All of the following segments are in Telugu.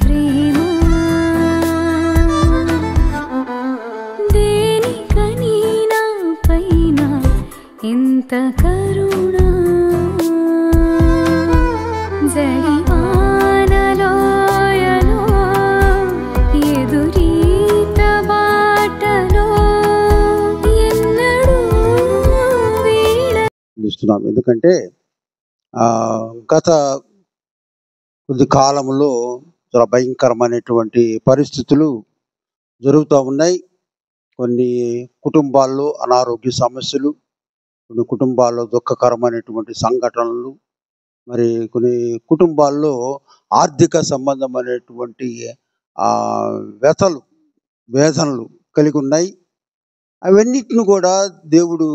ప్రేమ దేనికని నా పైన ఎంత కరుణ జడివానలోయలో ఎదురీత బాటలో ఎన్నడూ ఇస్తున్నాం. ఎందుకంటే గత కొద్ది కాలంలో చాలా భయంకరమైనటువంటి పరిస్థితులు జరుగుతూ ఉన్నాయి. కొన్ని కుటుంబాల్లో అనారోగ్య సమస్యలు, కొన్ని కుటుంబాల్లో దుఃఖకరమైనటువంటి సంఘటనలు, మరి కొన్ని కుటుంబాల్లో ఆర్థిక సంబంధమైనటువంటి వ్యతలు వేదనలు కలిగి ఉన్నాయి. అవన్నిటిని కూడా దేవుడు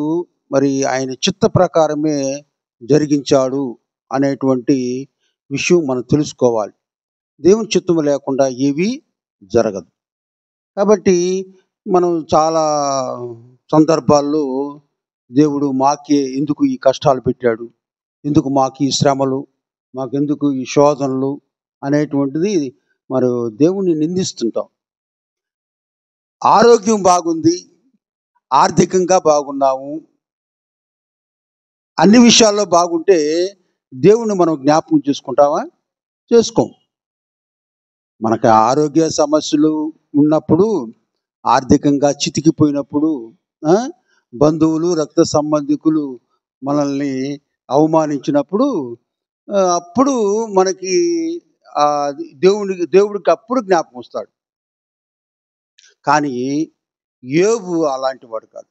మరి ఆయన చిత్త ప్రకారమే జరిగించాడు అనేటువంటి విషయం మనం తెలుసుకోవాలి. దేవుని చిత్తము లేకుండా ఏవి జరగదు. కాబట్టి మనం చాలా సందర్భాల్లో దేవుడు మాకే ఎందుకు ఈ కష్టాలు పెట్టాడు, ఎందుకు మాకు ఈ శ్రమలు, మాకెందుకు ఈ శోధనలు అనేటువంటిది మరి దేవుణ్ణి నిందిస్తుంటాం. ఆరోగ్యం బాగుంది, ఆర్థికంగా బాగున్నాము, అన్ని విషయాల్లో బాగుంటే దేవుణ్ణి మనం జ్ఞాపకం చేసుకుంటామా? చేసుకోం. మనకు ఆరోగ్య సమస్యలు ఉన్నప్పుడు, ఆర్థికంగా చితికిపోయినప్పుడు, బంధువులు రక్త సంబంధికులు మనల్ని అవమానించినప్పుడు అప్పుడు మనకి దేవుడికి అప్పుడు జ్ఞాపకం వస్తాడు. కానీ యోబు అలాంటి వాడు కాదు.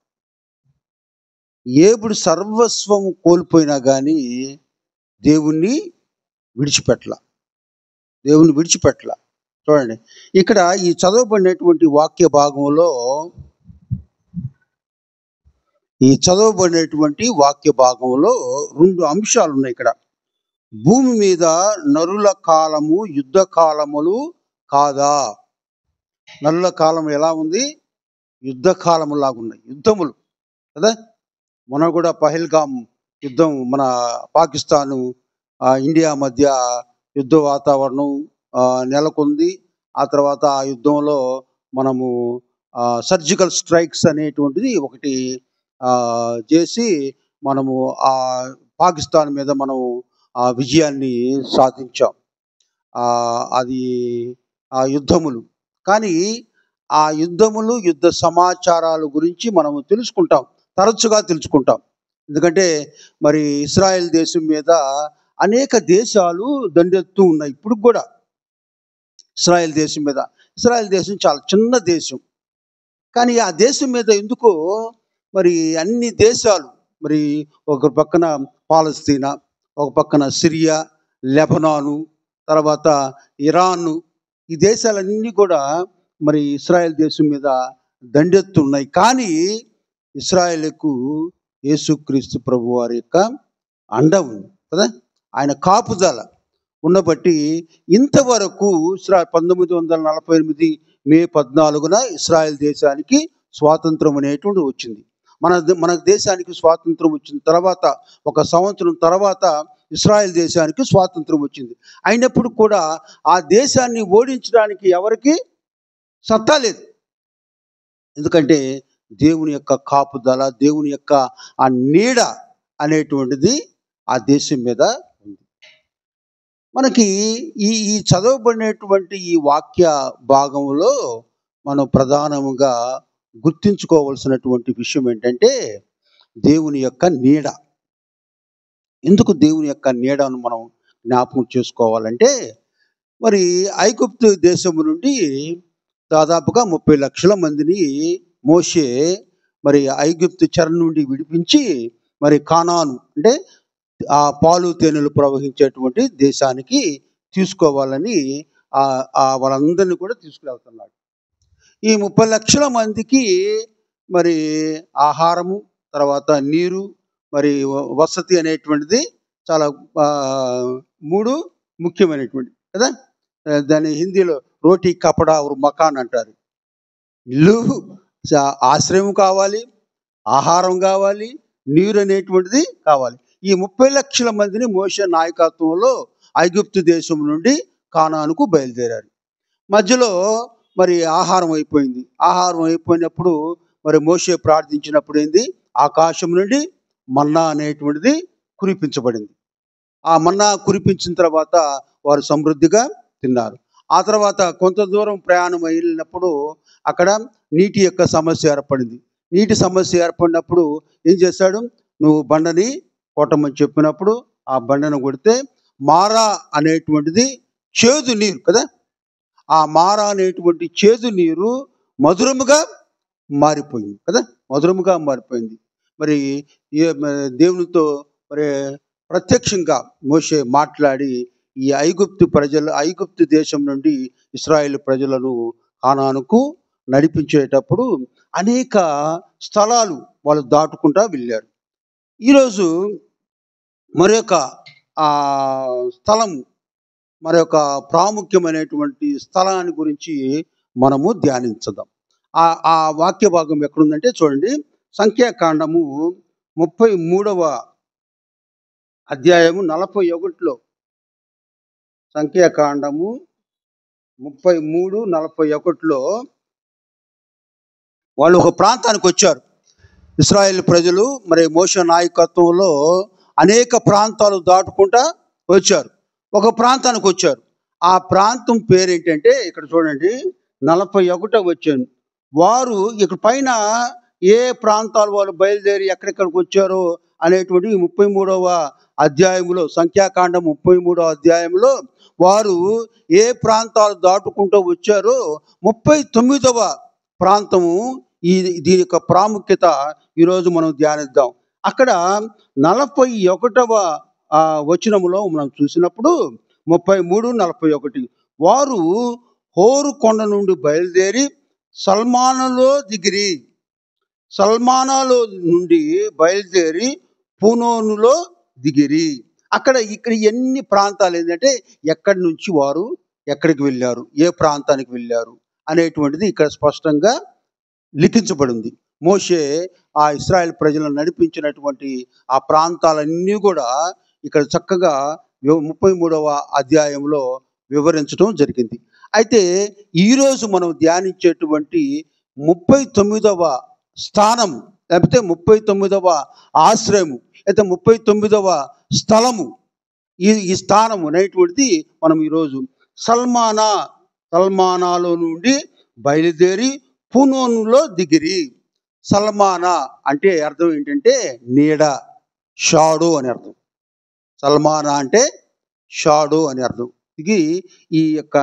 యోబుడు సర్వస్వం కోల్పోయినా కానీ దేవుణ్ణి విడిచిపెట్టల. చూడండి, ఇక్కడ ఈ చదవబడినటువంటి వాక్య భాగంలో రెండు అంశాలు ఉన్నాయి. ఇక్కడ భూమి మీద నరుల కాలము యుద్ధ కాలములు కాదా? నరుల కాలం ఎలా ఉంది? యుద్ధ కాలము లాగా ఉన్నాయి, యుద్ధములు కదా. మన కూడా పహల్గాం యుద్ధం, మన పాకిస్తాను ఇండియా మధ్య యుద్ధ వాతావరణం నెలకొంది. ఆ తర్వాత ఆ యుద్ధంలో మనము సర్జికల్ స్ట్రైక్స్ అనేటువంటిది ఒకటి చేసి మనము ఆ పాకిస్తాన్ మీద మనము ఆ విజయాన్ని సాధించాం. అది ఆ యుద్ధములు. కానీ ఆ యుద్ధములు, యుద్ధ సమాచారాల గురించి మనము తరచుగా తెలుసుకుంటాం. ఎందుకంటే మరి ఇస్రాయేల్ దేశం మీద అనేక దేశాలు దండెత్తు ఉన్నాయి. ఇప్పుడు కూడా ఇస్రాయేల్ దేశం చాలా చిన్న దేశం. కానీ ఆ దేశం మీద ఎందుకో మరి అన్ని దేశాలు, మరి ఒక పక్కన పాలస్తీనా, ఒక పక్కన సిరియా, లెబనాను, తర్వాత ఇరాన్, ఈ దేశాలన్నీ కూడా మరి ఇస్రాయేల్ దేశం మీద దండెత్తున్నాయి. కానీ ఇస్రాయేలుకు యేసుక్రీస్తు ప్రభు వారి యొక్క అండ ఉంది కదా, ఆయన కాపుదల ఉన్నబట్టి ఇంతవరకు 1948 మే 14న ఇస్రాయేల్ దేశానికి స్వాతంత్రం అనేటువంటి వచ్చింది. మన దేశానికి స్వాతంత్రం వచ్చిన తర్వాత 1 సంవత్సరం తర్వాత ఇస్రాయేల్ దేశానికి స్వాతంత్రం వచ్చింది. అయినప్పుడు కూడా ఆ దేశాన్ని ఓడించడానికి ఎవరికి సత్తా లేదు. ఎందుకంటే దేవుని యొక్క కాపుదల, దేవుని యొక్క ఆ నీడ అనేటువంటిది ఆ దేశం మీద ఉంది. మనకి ఈ చదవబడినటువంటి ఈ వాక్య భాగంలో మనం ప్రధానంగా గుర్తించుకోవాల్సినటువంటి విషయం ఏంటంటే దేవుని యొక్క నీడ. ఎందుకు దేవుని యొక్క నీడను మనం జ్ఞాపకం చేసుకోవాలంటే, మరి ఐగుప్తు దేశము నుండి దాదాపుగా 30 లక్షల మందిని మోషే మరి ఐగుప్తు చెర నుండి విడిపించి మరి కానాను అంటే ఆ పాలు తేనెలు ప్రవహించేటువంటి దేశానికి తీసుకోవాలని వాళ్ళందరినీ కూడా తీసుకువెళ్తున్నాడు. ఈ 30 లక్షల మందికి మరి ఆహారము, తర్వాత నీరు, మరి వసతి అనేటువంటిది చాలా 3 ముఖ్యమైనటువంటి కదా. దాని హిందీలో రోటీ కపడా और మకాన్ అంటారు. ఇల్లు, ఆశ్రయం కావాలి, ఆహారం కావాలి, నీరు అనేటువంటిది కావాలి. ఈ 30 లక్షల మందిని మోషే నాయకత్వంలో ఐగుప్తు దేశం నుండి కానానుకు బయలుదేరారు. మధ్యలో మరి ఆహారం అయిపోయింది. ఆహారం అయిపోయినప్పుడు మరి మోషే ప్రార్థించినప్పుడు ఏంది, ఆకాశం నుండి మన్నా అనేటువంటిది కురిపించబడింది. ఆ మన్నా కురిపించిన తర్వాత వారు సమృద్ధిగా తిన్నారు. ఆ తర్వాత కొంత దూరం ప్రయాణం వెళ్ళినప్పుడు అక్కడ నీటి యొక్క సమస్య ఏర్పడింది. నీటి సమస్య ఏర్పడినప్పుడు ఏం చేశాడు, నువ్వు బండని కొట్టమని చెప్పినప్పుడు ఆ బండను కొడితే మారా అనేటువంటిది చేదు నీరు కదా, ఆ మారా అనేటువంటి చేదు నీరు మధురముగా మారిపోయింది కదా, మధురముగా మారిపోయింది. మరి దేవునితో మరి ప్రత్యక్షంగా మోషే మాట్లాడి ఈ ఐగుప్తు దేశం నుండి ఇశ్రాయేలు ప్రజలను కానానుకు నడిపించేటప్పుడు అనేక స్థలాలు వాళ్ళు దాటుకుంటా వెళ్ళారు. ఈరోజు మరొక స్థలం, మరొక ప్రాముఖ్యమైనటువంటి స్థలాన్ని గురించి మనము ధ్యానించుదాం. ఆ వాక్య భాగం ఎక్కడుందంటే చూడండి, సంఖ్యాకాండము 33వ అధ్యాయము 41లో. సంఖ్యాకాండము 33:41లో వాళ్ళు ఒక ప్రాంతానికి వచ్చారు. ఇశ్రాయేలు ప్రజలు మరి మోషే నాయకత్వంలో అనేక ప్రాంతాలు దాటుకుంటా వచ్చారు. ఒక ప్రాంతానికి వచ్చారు. ఆ ప్రాంతం పేరేంటంటే ఇక్కడ చూడండి 41 వచ్చాను. వారు ఇక్కడ పైన ఏ ప్రాంతాలు వాళ్ళు బయలుదేరి ఎక్కడెక్కడికి వచ్చారో అనేటువంటి 33వ అధ్యాయంలో, సంఖ్యాకాండం 33వ అధ్యాయంలో వారు ఏ ప్రాంతాలు దాటుకుంటూ వచ్చారో 39వ ప్రాంతము దీని యొక్క ప్రాముఖ్యత ఈరోజు మనం ధ్యానిద్దాం. అక్కడ 41వ వచనములో మనం చూసినప్పుడు 33:41 వారు హోరు కొండ నుండి బయలుదేరి సల్మానాలో దిగిరి. సల్మానాలో నుండి బయలుదేరి పూనోనులో దిగిరి. ఇక్కడ ఎన్ని ప్రాంతాలు ఏంటంటే ఎక్కడి నుంచి వారు ఎక్కడికి వెళ్ళారు, ఏ ప్రాంతానికి వెళ్ళారు అనేటువంటిది ఇక్కడ స్పష్టంగా లిఖించబడింది. మోషే ఆ ఇశ్రాయేల్ ప్రజలను నడిపించినటువంటి ఆ ప్రాంతాలన్నీ కూడా ఇక్కడ చక్కగా 33వ అధ్యాయంలో వివరించడం జరిగింది. అయితే ఈరోజు మనం ధ్యానించేటువంటి 39వ స్థానం, లేకపోతే 39వ ఆశ్రయము, అయితే 39వ స్థలము, ఈ స్థానము అనేటువంటిది మనం ఈరోజు సల్మానాలో నుండి బయలుదేరి పూనోనులో దిగిరి. సల్మానా అంటే అర్థం ఏంటంటే నీడ, షాడో అని అర్థం. సల్మానా అంటే షాడో అని అర్థం. ఈ యొక్క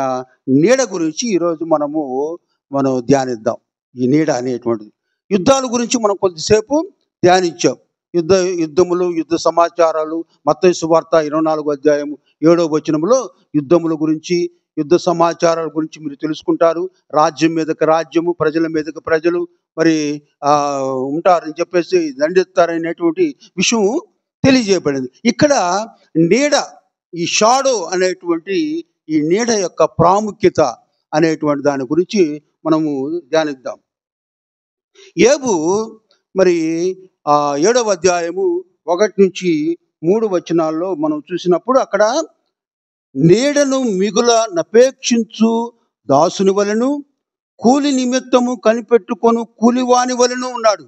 నీడ గురించి ఈరోజు మనం ధ్యానిద్దాం. ఈ నీడ అనేటువంటిది యుద్ధాల గురించి మనం కొద్దిసేపు ధ్యానించాం. యుద్ధములు, యుద్ధ సమాచారాలు, మత్తయి సువార్త 24వ అధ్యాయము 7వ వచనంలో యుద్ధముల గురించి, యుద్ధ సమాచారాల గురించి మీరు తెలుసుకుంటారు. రాజ్యం మీదకి రాజ్యము, ప్రజల మీదకి ప్రజలు మరి ఉంటారని చెప్పేసి దండెత్తారనేటువంటి విషయం తెలియజేయబడింది. ఇక్కడ నీడ, ఈ షాడో అనేటువంటి ఈ నీడ యొక్క ప్రాముఖ్యత అనేటువంటి దాని గురించి మనము ధ్యానిద్దాం. యోబు మరి 7వ అధ్యాయము 1-3 వచనాల్లో మనం చూసినప్పుడు అక్కడ నీడను మిగుల నపేక్షించు దాసుని వలెను, కూలి నిమిత్తము కనిపెట్టుకొను కూలివాని వలెను ఉన్నాడు.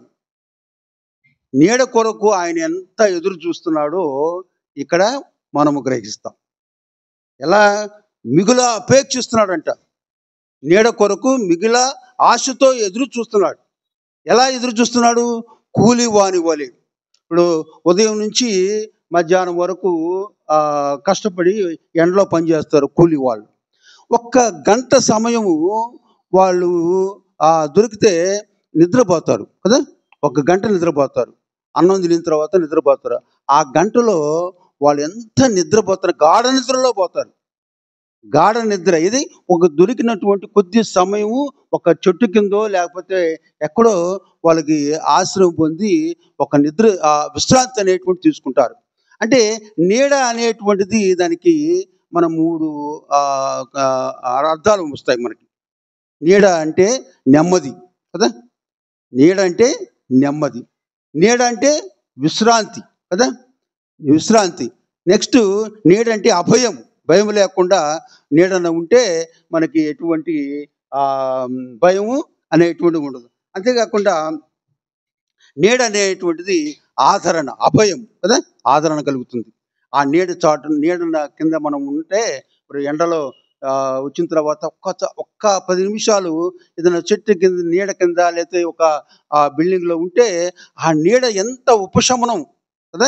నీడ కొరకు ఆయన ఎంత ఎదురు చూస్తున్నాడో ఇక్కడ మనము గ్రహిస్తాం. ఎలా మిగుల అపేక్షిస్తున్నాడంట, నీడ కొరకు మిగుల ఆశతో ఎదురు చూస్తున్నాడు. ఎలా ఎదురు చూస్తున్నాడు? కూలివాని వలె. ఇప్పుడు ఉదయం నుంచి మధ్యాహ్నం వరకు కష్టపడి ఎండలో పనిచేస్తారు కూలి వాళ్ళు. 1 గంట సమయము వాళ్ళు దొరికితే నిద్రపోతారు కదా, 1 గంట నిద్రపోతారు. అన్నం తినిన తర్వాత నిద్రపోతారు. ఆ గంటలో వాళ్ళు ఎంత నిద్రపోతారు, గాఢ నిద్రలో పోతారు. గాఢ నిద్ర. ఇది ఒక దొరికినటువంటి కొద్ది సమయము ఒక చెట్టు కిందో లేకపోతే ఎక్కడో వాళ్ళకి ఆశ్రయం పొంది ఒక నిద్ర విశ్రాంతి అనేటువంటి తీసుకుంటారు. అంటే నీడ అనేటువంటిది దానికి మనం 3 అర్థాలు వస్తాయి మనకి. నీడ అంటే నెమ్మది కదా, నీడ అంటే నెమ్మది, నీడ అంటే విశ్రాంతి కదా, విశ్రాంతి. నెక్స్ట్ నీడ అంటే అభయం, భయం లేకుండా నీడన ఉంటే మనకి ఎటువంటి భయము అనేటువంటిది ఉండదు. అంతేకాకుండా నీడ అనేటువంటిది ఆదరణ, అభయం కదా, ఆదరణ కలుగుతుంది. ఆ నీడ కింద మనం ఉంటే ఇప్పుడు ఎండలో వచ్చిన తర్వాత ఒక్క 10 నిమిషాలు ఏదైనా చెట్టు కింద నీడ కింద లేకపోతే ఒక బిల్డింగ్లో ఉంటే ఆ నీడ ఎంత ఉపశమనం కదా,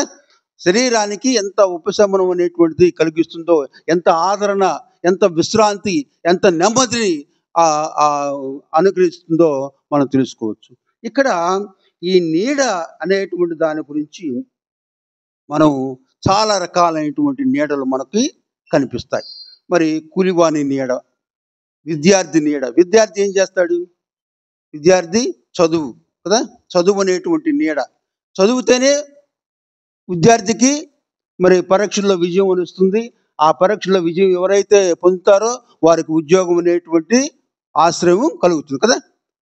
శరీరానికి ఎంత ఉపశమనం అనేటువంటిది కలిగిస్తుందో, ఎంత ఆదరణ, ఎంత విశ్రాంతి, ఎంత నెమ్మదిని అనుగ్రహిస్తుందో మనం తెలుసుకోవచ్చు. ఇక్కడ ఈ నీడ అనేటువంటి దాని గురించి మనం చాలా రకాలైనటువంటి నీడలు మనకి కనిపిస్తాయి. మరి కూలివాని నీడ, విద్యార్థి నీడ. విద్యార్థి ఏం చేస్తాడు? విద్యార్థి చదువు కదా, చదువు అనేటువంటి నీడ. చదివితేనే విద్యార్థికి మరి పరీక్షల్లో విజయం వస్తుంది. ఆ పరీక్షల్లో విజయం ఎవరైతే పొందుతారో వారికి ఉద్యోగం అనేటువంటి ఆశ్రయం కలుగుతుంది కదా.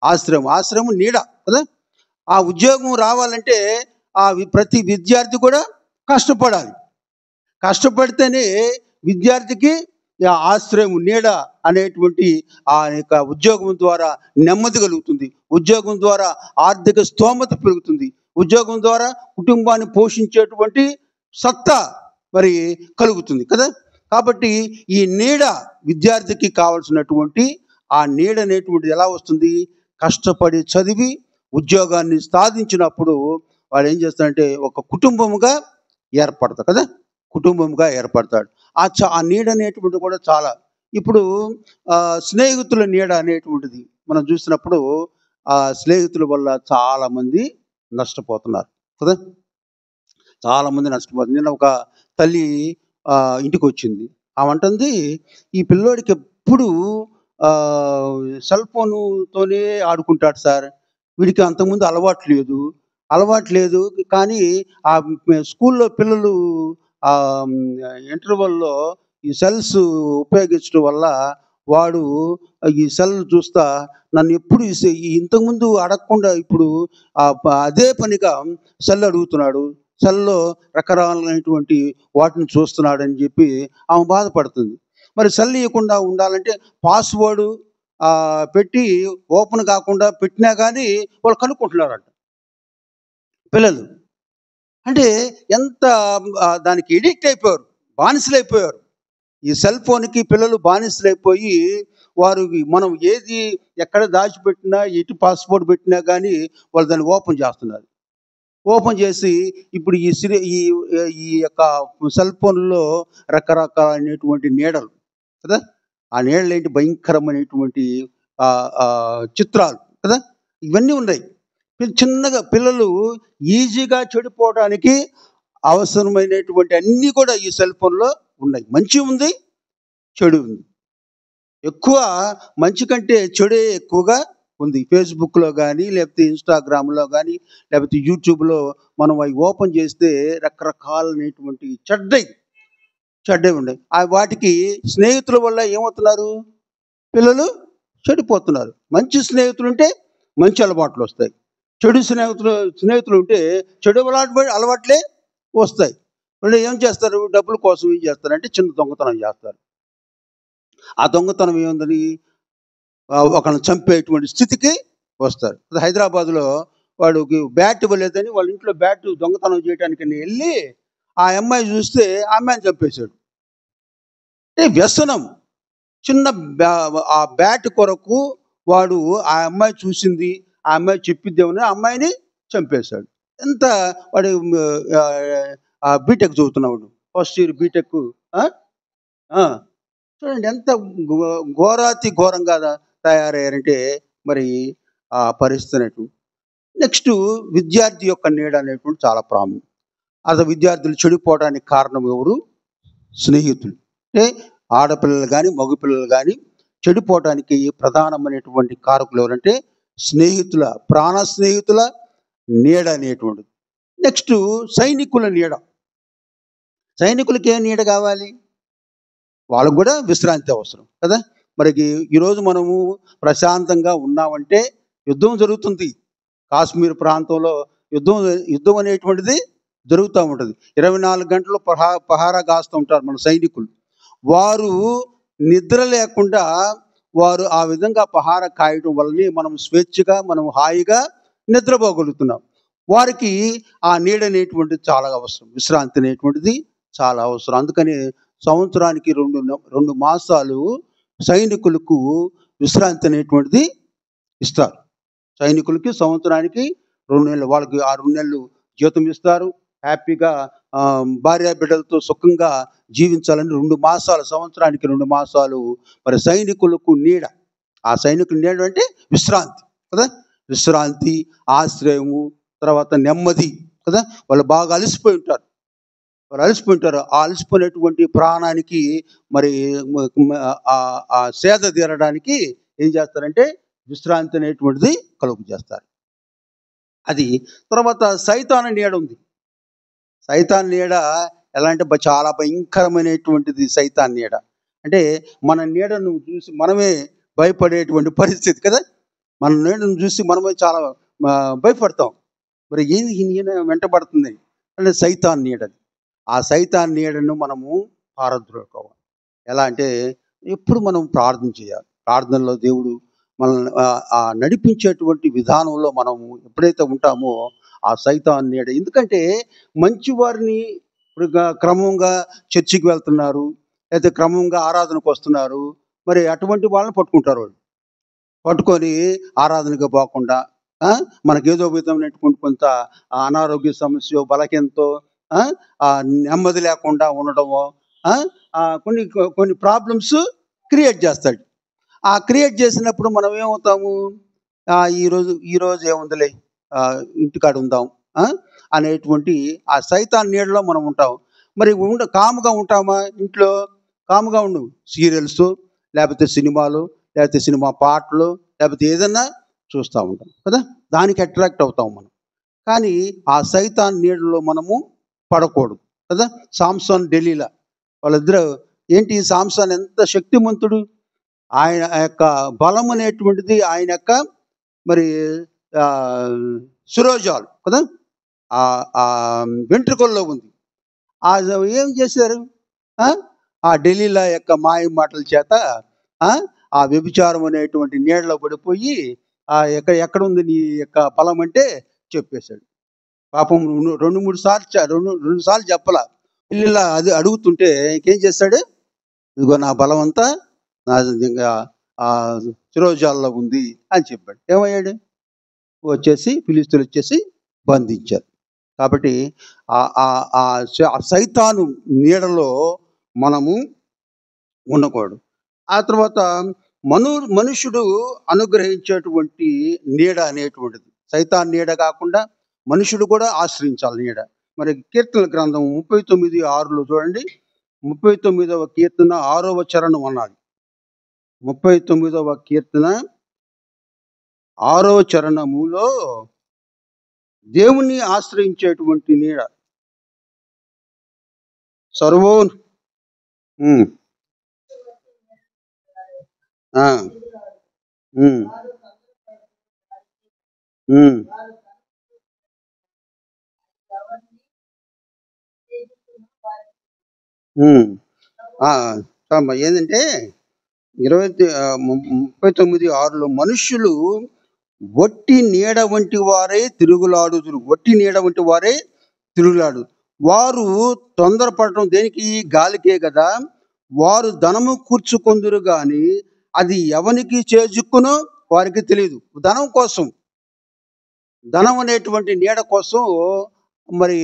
ఆశ్రయం నీడ కదా. ఆ ఉద్యోగం రావాలంటే ప్రతి విద్యార్థి కూడా కష్టపడాలి. కష్టపడితేనే విద్యార్థికి ఆశ్రయం, నీడ అనేటువంటి ఆ యొక్క ఉద్యోగం ద్వారా నెమ్మది కలుగుతుంది. ఉద్యోగం ద్వారా ఆర్థిక స్తోమత పెరుగుతుంది. ఉద్యోగం ద్వారా కుటుంబాన్ని పోషించేటువంటి సత్తా మరి కలుగుతుంది కదా. కాబట్టి ఈ నీడ విద్యార్థికి కావాల్సినటువంటి ఆ నీడ అనేటువంటిది ఎలా వస్తుంది? కష్టపడి చదివి ఉద్యోగాన్ని సాధించినప్పుడు వాడు ఏం చేస్తాడంటే ఒక కుటుంబముగా ఏర్పడతాడు కదా, కుటుంబంగా ఏర్పడతాడు. ఆ నీడ అనేటువంటిది కూడా చాలా, ఇప్పుడు స్నేహితుల నీడ అనేటువంటిది మనం చూసినప్పుడు ఆ స్నేహితుల వల్ల చాలామంది నష్టపోతున్నారు కదా, చాలామంది నష్టపోతున్నారు. నిన్న ఒక తల్లి ఇంటికి వచ్చింది. ఆమంటుంది, ఈ పిల్లోడికి ఎప్పుడు సెల్ ఫోన్తోనే ఆడుకుంటాడు సార్, వీడికి అంతకుముందు అలవాటు లేదు కానీ ఆ స్కూల్లో పిల్లలు ఇంటర్వెల్లో ఈ సెల్స్ ఉపయోగించడం వల్ల వాడు ఈ సెల్ చూస్తా నన్ను ఎప్పుడు ఇంతకుముందు అడగకుండా ఇప్పుడు అదే పనిగా సెల్ అడుగుతున్నాడు, సెల్లో రకరకాలైనటువంటి వాటిని చూస్తున్నాడు అని చెప్పి ఆమె బాధపడుతుంది. మరి సెల్ ఇవ్వకుండా ఉండాలంటే పాస్వర్డ్ పెట్టి ఓపెన్ కాకుండా పెట్టినా కానీ వాళ్ళు కనుక్కుంటున్నారంట పిల్లలు. అంటే ఎంత దానికి ఎడిక్ట్ అయిపోయారు, బానిసలైపోయారు. ఈ సెల్ ఫోన్కి పిల్లలు బానిసలైపోయి వారు మనం ఏది ఎక్కడ దాచిపెట్టినా ఎటు పాస్వర్డ్ పెట్టినా కానీ వాళ్ళు దాన్ని ఓపెన్ చేస్తున్నారు. ఓపెన్ చేసి ఇప్పుడు ఈ యొక్క సెల్ ఫోన్లో రకరకాలైనటువంటి నీడలు కదా, ఆ నీడలు ఏంటి, భయంకరమైనటువంటి చిత్రాలు కదా, ఇవన్నీ ఉన్నాయి. చిన్నగా పిల్లలు ఈజీగా చెడిపోవడానికి అవసరమైనటువంటి అన్నీ కూడా ఈ సెల్ ఫోన్లో ఉన్నాయి. మంచి ఉంది, చెడు ఉంది. ఎక్కువ మంచి కంటే చెడే ఎక్కువగా ఉంది. ఫేస్బుక్లో కానీ లేకపోతే ఇన్స్టాగ్రామ్లో కానీ లేకపోతే యూట్యూబ్లో మనం అవి ఓపెన్ చేస్తే రకరకాలైనటువంటి చెడ్డవి ఉన్నాయి. వాటికి స్నేహితుల వల్ల ఏమవుతున్నారు? పిల్లలు చెడిపోతున్నారు. మంచి స్నేహితులు ఉంటే మంచి అలవాట్లు వస్తాయి, చెడు స్నేహితులు ఉంటే చెడు అలవాట్లే వస్తాయి. వాళ్ళు ఏం చేస్తారు? డబ్బుల కోసం ఏం చేస్తారంటే చిన్న దొంగతనం చేస్తారు. ఆ దొంగతనం ఏముందని ఒకరిని చంపేటువంటి స్థితికి వస్తారు. హైదరాబాద్లో వాడికి బ్యాట్ ఇవ్వలేదని వాళ్ళ ఇంట్లో బ్యాట్ దొంగతనం చేయడానికి వెళ్ళి ఆ అమ్మాయి చూస్తే ఆ అమ్మాయిని చంపేశాడు. అంటే వ్యసనం. చిన్న ఆ బ్యాట్ కొరకు వాడు ఆ అమ్మాయి చూసింది, ఆ అమ్మాయి చెప్పిద్దేమని ఆ అమ్మాయిని చంపేశాడు. ఎంత వాడు బీటెక్ చదువుతున్నాడు, ఫస్ట్ ఇయర్ బీటెక్. చూడండి ఎంత ఘోరాతి ఘోరంగా తయారయ్యారంటే మరి ఆ పరిస్థితి. నెక్స్ట్ విద్యార్థి యొక్క నీడ అనేటువంటి చాలా ప్రాముఖ్యం. అసలు విద్యార్థులు చెడిపోవడానికి కారణం ఎవరు? స్నేహితులు. అంటే ఆడపిల్లలు కానీ మగపిల్లలు కానీ చెడిపోవడానికి ప్రధానమైనటువంటి కారకులు ఎవరంటే స్నేహితుల, ప్రాణ స్నేహితుల నీడ అనేటువంటిది. నెక్స్ట్ సైనికుల నీడ. సైనికులకి ఏ నీడ కావాలి? వాళ్ళకు కూడా విశ్రాంతి అవసరం కదా. మనకి ఈరోజు మనము ప్రశాంతంగా ఉన్నామంటే యుద్ధం జరుగుతుంది. కాశ్మీర్ ప్రాంతంలో యుద్ధం అనేటువంటిది జరుగుతూ ఉంటుంది. 24 గంటలు పహారా కాస్తూ ఉంటారు మన సైనికులు. వారు నిద్ర లేకుండా వారు ఆ విధంగా పహార కాయటం వల్లనే మనం స్వేచ్ఛగా మనం హాయిగా నిద్రపోగలుగుతున్నాం. వారికి ఆ నీడ అనేటువంటిది చాలా అవసరం, విశ్రాంతి అనేటువంటిది చాలా అవసరం. అందుకని సంవత్సరానికి 2 మాసాలు సైనికులకు విశ్రాంతి అనేటువంటిది ఇస్తారు. సైనికులకి సంవత్సరానికి 2 నెలలు, వాళ్ళకి ఆ 2 నెలలు జీతం ఇస్తారు. హ్యాపీగా భార్య బిడ్డలతో సుఖంగా జీవించాలని 2 మాసాలు, సంవత్సరానికి 2 మాసాలు మరి సైనికులకు నీడ. ఆ సైనికుల నీడ అంటే విశ్రాంతి కదా, విశ్రాంతి, ఆశ్రయము, తర్వాత నెమ్మది కదా. వాళ్ళు బాగా అలసిపోయి ఉంటారు. ఆ అలసిపోయినటువంటి ప్రాణానికి మరి ఆ సేద తీరడానికి ఏం చేస్తారంటే విశ్రాంతి అనేటువంటిది కలుగు చేస్తారు. అది తర్వాత సైతాను నీడ ఉంది. సైతాన్ నీడ ఎలా అంటే చాలా భయంకరమైనటువంటిది. సైతాన్ నీడ అంటే మన నీడను చూసి మనమే భయపడేటువంటి పరిస్థితి కదా. మన నీడను చూసి మనమే చాలా భయపడతాం. మరి ఏంది ఈ నీడ వెంటబడుతుంది అంటే సైతాన్ నీడది. ఆ సైతాన్ నీడను మనము పారద్రోలుకోవాలి. ఎలా అంటే ఎప్పుడు మనం ప్రార్థన చేయాలి. ప్రార్థనలో దేవుడు మనల్ని ఆ నడిపించేటువంటి విధానంలో మనము ఎప్పుడైతే ఉంటామో ఆ సైతాన్ నీడ. ఎందుకంటే మంచి వారిని ఇప్పుడు క్రమంగా చర్చికి వెళ్తున్నారు, అయితే క్రమంగా ఆరాధనకు వస్తున్నారు, మరి అటువంటి వాళ్ళని పట్టుకుంటారు. వాళ్ళు పట్టుకొని ఆరాధనకు పోకుండా మనకేదో విధమైనటువంటి కొంత అనారోగ్య సమస్య, బలహీనతో నెమ్మది లేకుండా ఉండడమో కొన్ని ప్రాబ్లమ్స్ క్రియేట్ చేస్తాడు. ఆ క్రియేట్ చేసినప్పుడు మనం ఏమవుతాము, ఈరోజు ఏముందిలే ఇంటికాడ ఉందాం అనేటువంటి ఆ సైతాన్ నీడలో మనం ఉంటాం. మరి కాముగా ఉంటామా? ఇంట్లో కాముగా ఉండు. సీరియల్స్, లేకపోతే సినిమాలు, లేకపోతే సినిమా పాటలు, లేకపోతే ఏదన్నా చూస్తూ ఉంటాం కదా, దానికి అట్రాక్ట్ అవుతాం మనం. కానీ ఆ సైతాన్ నీడలో మనము పడకూడదు కదా. సాంసన్, డెలీలా వాళ్ళిద్దరు ఏంటి, సాంసన్ ఎంత శక్తిమంతుడు, ఆయన యొక్క బలం అనేటువంటిది ఆయన యొక్క మరి శిరోజాలు కదా, ఆ వెంట్రుకల్లో ఉంది. ఏం చేశారు, ఆ డెలీలా యొక్క మాయ మాటల చేత ఆ వ్యభిచారం అనేటువంటి నీడలో పడిపోయి ఎక్కడ ఉంది నీ యొక్క బలం అంటే చెప్పేశాడు. పాపం 2-3 సార్లు చెప్పలా. పిల్లలా అది అడుగుతుంటే ఇంకేం చేశాడు, ఇదిగో నా బలం అంతా నా ఆ శిరోజాల్లో ఉంది అని చెప్పాడు. ఏమయ్యాడు, ఫిలిష్తీయులు వచ్చేసి బంధించారు. కాబట్టి ఆ సైతాను నీడలో మనము ఉండకూడదు. ఆ తర్వాత మనుషుడు అనుగ్రహించేటువంటి నీడ అనేటువంటిది, సైతాన్ నీడ కాకుండా మనుషుడు కూడా ఆశ్రయించాలి నీడ. మరి కీర్తనల గ్రంథం 39:6 చూడండి. 39వ కీర్తన 6వ చరణం అన్నది. 39వ కీర్తన 6వ చరణములో దేవుణ్ణి ఆశ్రయించేటువంటి నీడ సర్వో ఏంటంటే 39:6 మనుషులు వట్టి నీడ వంటి వారే తిరుగులాడుదురు. వట్టి నీడ వంటి వారే తిరుగులాడు. వారు తొందరపడటం దేనికి, గాలికే కదా. వారు ధనము కూర్చుకొందురు గాని అది ఎవనికి చేజుక్కునో వారికి తెలియదు. ధనం కోసం, ధనం అనేటువంటి నీడ కోసం మరి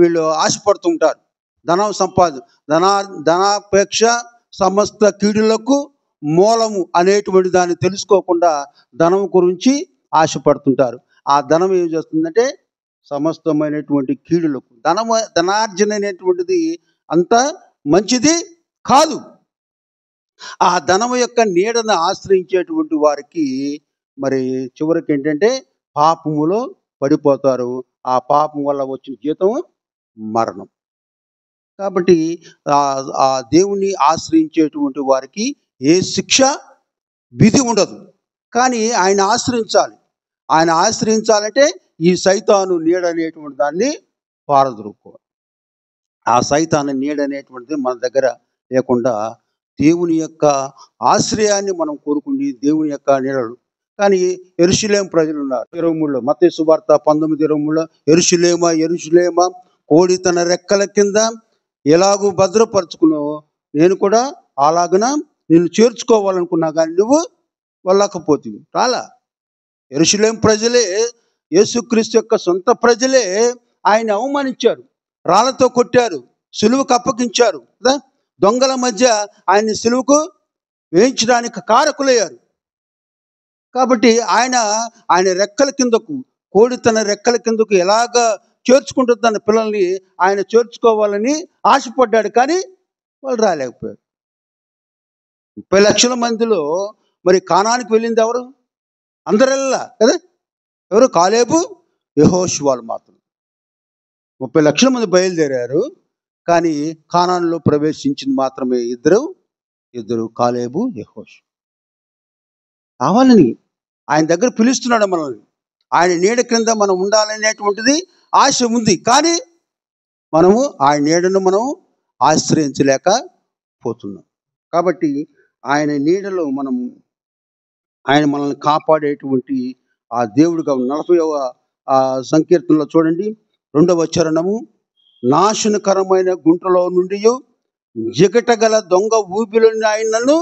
వీళ్ళు ఆశపడుతుంటారు. ధనం ధనాపేక్ష సమస్త కీడులకు మూలము అనేటువంటి దాన్ని తెలుసుకోకుండా ధనం గురించి ఆశపడుతుంటారు. ఆ ధనం ఏం చేస్తుందంటే సమస్తమైనటువంటి కీడులకు, ధనార్జన అనేటువంటిది అంత మంచిది కాదు. ఆ ధనము యొక్క నీడను ఆశ్రయించేటువంటి వారికి మరి చివరికి ఏంటంటే పాపములో పడిపోతారు. ఆ పాపం వల్ల వచ్చిన జీతం మరణం. కాబట్టి ఆ దేవుణ్ణి ఆశ్రయించేటువంటి వారికి ఏ శిక్ష విధి ఉండదు. కానీ ఆయన ఆశ్రయించాలి. ఆయన ఆశ్రయించాలంటే ఈ సైతాను నీడ అనేటువంటి దాన్ని పారదొరుకోవాలి. ఆ సైతాను నీడ అనేటువంటిది మన దగ్గర లేకుండా దేవుని యొక్క ఆశ్రయాన్ని మనం కోరుకుని దేవుని యొక్క నీడలు. కానీ యెరూషలేము ప్రజలు ఉన్నారు. 23లో మత్తయి సువార్త 19:23 యెరూషలేమా యెరూషలేమా కోడి తన రెక్కల కింద ఎలాగూ భద్రపరుచుకున్నావో నేను కూడా అలాగున నిన్ను చేర్చుకోవాలనుకున్నా కానీ నువ్వు వెళ్ళకపోతుంది. రాలా. యెరూషలేము ప్రజలే, యేసుక్రీస్తు యొక్క సొంత ప్రజలే ఆయన అవమానించారు, రాళ్లతో కొట్టారు, సిలువకు అప్పగించారు కదా. దొంగల మధ్య ఆయన్ని సిలువకు వేయించడానికి కారకులయ్యారు. కాబట్టి ఆయన రెక్కల కిందకు, కోడి తన రెక్కల కిందకు ఎలాగా చేర్చుకుంటుంది తన పిల్లల్ని ఆయన చేర్చుకోవాలని ఆశపడ్డాడు. కానీ వాళ్ళు రాలేకపోయారు. 30 లక్షల మందిలో మరి కానానికి వెళ్ళింది ఎవరు? అందరెల్లా కదా. ఎవరు? కాలేబు, యెహోషువాలు మాత్రం. 30 లక్షల మంది బయలుదేరారు, కానీ కానానులో ప్రవేశించింది మాత్రమే ఇద్దరు కాలేబు, యెహోషువ. కావాలని ఆయన దగ్గర పిలుస్తున్నాడు మనల్ని. ఆయన నీడ క్రింద మనం ఉండాలనేటువంటిది ఆశ ఉంది. కానీ మనము ఆయన నీడను మనం ఆశ్రయించలేకపోతున్నాం. కాబట్టి ఆయన నీడలో ఆయన మనల్ని కాపాడేటువంటి ఆ దేవుడిగా 40వ సంకీర్తనలో చూడండి 2వ చరణము, నాశనకరమైన గుంటలో నుండి జిగటగల దొంగ ఊబిలోని ఆయనను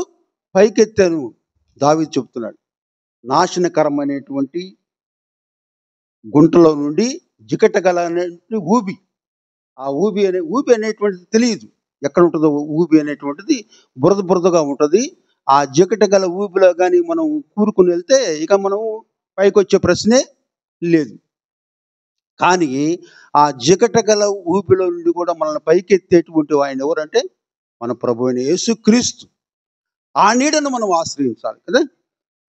పైకెత్తాను. దావీదు చెప్తున్నాడు. నాశనకరమైనటువంటి గుంటలో నుండి జిగటగల ఊబి, ఆ ఊబి అనేటువంటిది తెలియదు ఎక్కడ ఉంటుందో. ఊబి అనేటువంటిది బురదగా ఉంటుంది. ఆ జిగటగల ఊబిలో కానీ మనం కూరుకుని వెళ్తే ఇక మనం పైకి వచ్చే ప్రశ్నే లేదు. కానీ ఆ జిగటగల ఊబిలో నుండి కూడా మనల్ని పైకెత్తేటువంటి ఆయన ఎవరంటే మన ప్రభు అయిన యేసుక్రీస్తు. ఆ నీడను మనం ఆశ్రయించాలి కదా.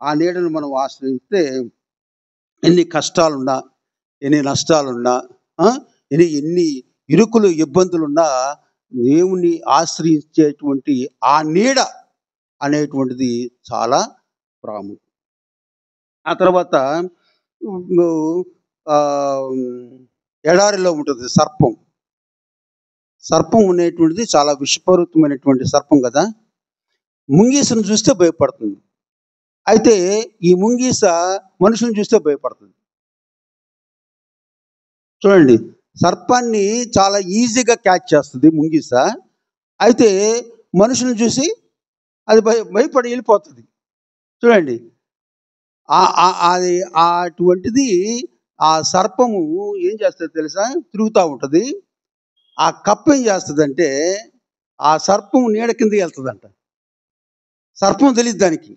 ఆ నీడను మనం ఆశ్రయిస్తే ఎన్ని కష్టాలున్నా, ఎన్ని నష్టాలున్నా, ఎన్ని ఇరుకులు ఇబ్బందులున్నా దేవుని ఆశ్రయించేటువంటి ఆ నీడ అనేటువంటిది చాలా ప్రాముఖ్యం. ఆ తర్వాత ఎడారిలో ఉంటుంది సర్పం అనేటువంటిది చాలా విషపూరితమైనటువంటి సర్పం కదా. ముంగీసను చూస్తే భయపడుతుంది. అయితే ఈ ముంగీస మనుషులను చూస్తే భయపడుతుంది. చూడండి, సర్పాన్ని చాలా ఈజీగా క్యాచ్ చేస్తుంది ముంగీస. అయితే మనుషులను చూసి అది భయపడి వెళ్ళిపోతుంది. చూడండి, అది అటువంటిది ఆ సర్పము ఏం చేస్తుంది తెలుసా? తిరుగుతూ ఉంటుంది. ఆ కప్ప ఏం చేస్తుందంటే ఆ సర్పం నీడ కిందకి వెళ్తుందంట. సర్పం తెలియదు దానికి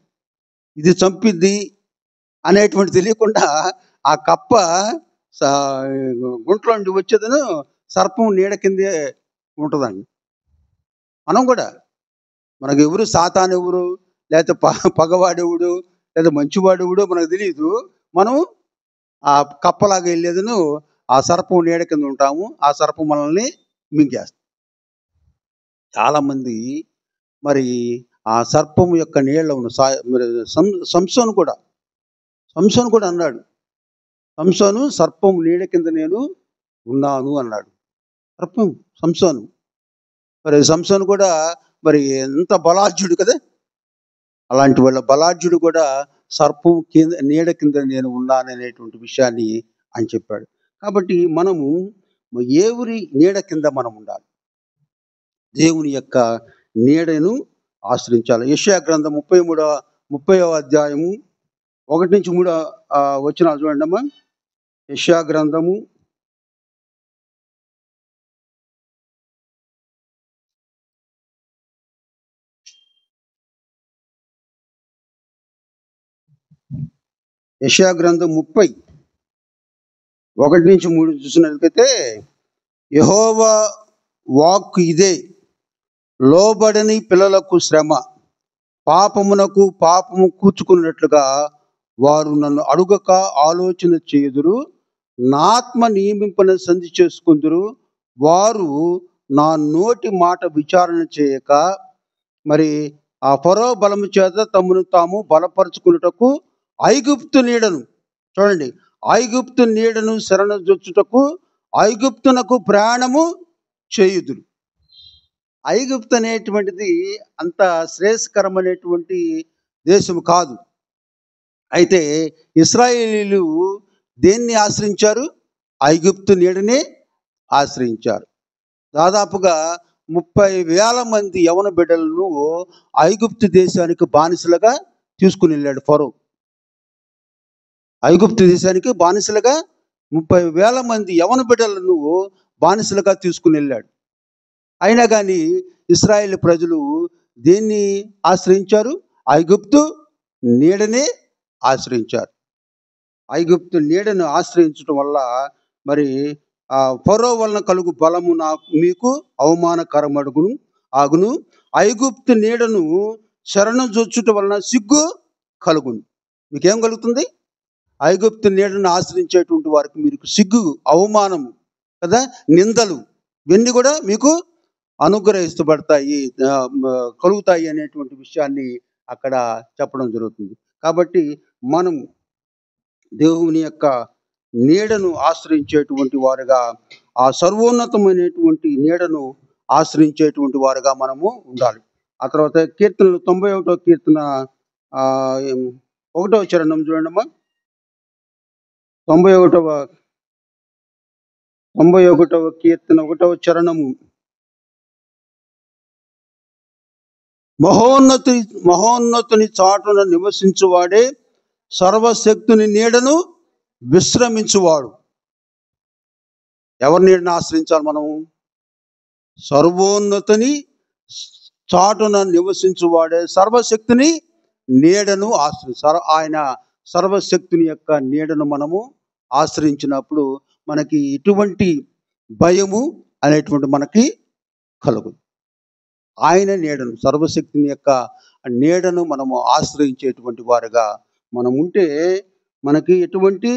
ఇది చంపిద్ది అనేటువంటి తెలియకుండా ఆ కప్ప గుంట్లో నుండి వచ్చేదను సర్పం నీడ కిందే ఉంటుందండి. మనం కూడా మనకు ఎవరు సాతాను ఎవరు, లేకపోతే పగవాడెవడు, లేదా మంచివాడెవడో మనకు తెలియదు. మనం ఆ కప్పలాగా వెళ్ళేదను ఆ సర్పం నీడ కింద ఉంటాము. ఆ సర్పం మనల్ని మింగేస్తాం. చాలామంది మరి ఆ సర్పం యొక్క నీళ్ళ ఉన్న సంసోను కూడా అన్నాడు. సంసోను సర్పం నీడ కింద నేను ఉన్నాను అన్నాడు. సంసోను మరి సంసోను కూడా మరి ఎంత బలాఢ్యుడు కదా. అలాంటి వాళ్ళ బలాఢ్యుడు కూడా సర్పం నీడ కింద నేను ఉన్నాననేటువంటి విషయాన్ని ఆయన చెప్పాడు. కాబట్టి మనము ఎవరి నీడ కింద మనం ఉండాలి? దేవుని యొక్క నీడను ఆశ్రయించాలి. యెషయా గ్రంథం 30వ అధ్యాయము 1-3 వచనాలు చూడండి అమ్మా. యెషయా గ్రంథము 30:1-3 చూసినట్లయితే, యెహోవా వాక్కు ఇదే, లోబడని పిల్లలకు శ్రమ, పాపము కూర్చుకున్నట్లుగా వారు నన్ను అడుగక ఆలోచన చేయుదురు, నా ఆత్మ నియమింపని సంధి చేసుకుందురు, వారు నా నోటి మాట విచారణ చేయక మరి ఆ ఫరో బలము చేత తమను తాము బలపరుచుకున్నటకు ఐగుప్తు నీడను చూడండి, ఐగుప్తు నీడను శరణజొచ్చుటకు ఐగుప్తునకు ప్రయాణము చేయుదురు. ఐగుప్తు అనేటువంటిది అంత శ్రేయస్కరమైనటువంటి దేశం కాదు. అయితే ఇశ్రాయేలీలు దేన్ని ఆశ్రయించారు? ఐగుప్తు నీడనే ఆశ్రయించారు. దాదాపుగా 30,000 మంది యవన బిడ్డలను ఐగుప్తు దేశానికి బానిసలుగా తీసుకుని వెళ్ళాడు ఫరో. ఐగుప్తు దేశానికి బానిసలుగా 30,000 మంది యవన బిడ్డలను బానిసలుగా తీసుకుని వెళ్ళాడు. అయినా కానీ ఇశ్రాయేల్ ప్రజలు దేన్ని ఆశ్రయించారు? ఐగుప్తు నీడనే ఆశ్రయించారు. ఐగుప్తు నీడను ఆశ్రయించడం వల్ల మరి ఫరో వలన కలుగు బలము మీకు అవమానకరమడుగును ఆగును. ఐగుప్తు నీడను శరణం జొచ్చుట వలన సిగ్గు కలుగును. మీకేం కలుగుతుంది? ఐగుప్తు నీడను ఆశ్రయించేటువంటి వారికి మీకు సిగ్గు, అవమానము కదా, నిందలు ఇవన్నీ కూడా మీకు అనుగ్రహించబడతాయి, కలుగుతాయి అనేటువంటి విషయాన్ని అక్కడ చెప్పడం జరుగుతుంది. కాబట్టి మనం దేవుని యొక్క నీడను ఆశ్రయించేటువంటి వారుగా, ఆ సర్వోన్నతమైనటువంటి నీడను ఆశ్రయించేటువంటి వారుగా మనము ఉండాలి. ఆ తర్వాత కీర్తనలు 91వ కీర్తన 1వ చరణం చూడండమ్మా. 91వ కీర్తన 1వ చరణము. మహోన్నతుని చాటున నివసించువాడే సర్వశక్తుని నీడను విశ్రమించువాడు. ఎవరి నీడను ఆశ్రయించాలి మనం? సర్వోన్నతుని చాటున నివసించువాడే సర్వశక్తిని నీడను ఆయన సర్వశక్తిని యొక్క నీడను మనము ఆశ్రయించినప్పుడు మనకి ఎటువంటి భయము అనేటువంటి మనకి కలుగుతుంది. ఆయన నీడను, సర్వశక్తిని యొక్క నీడను మనము ఆశ్రయించేటువంటి వారుగా మనం ఉంటే మనకి ఎటువంటి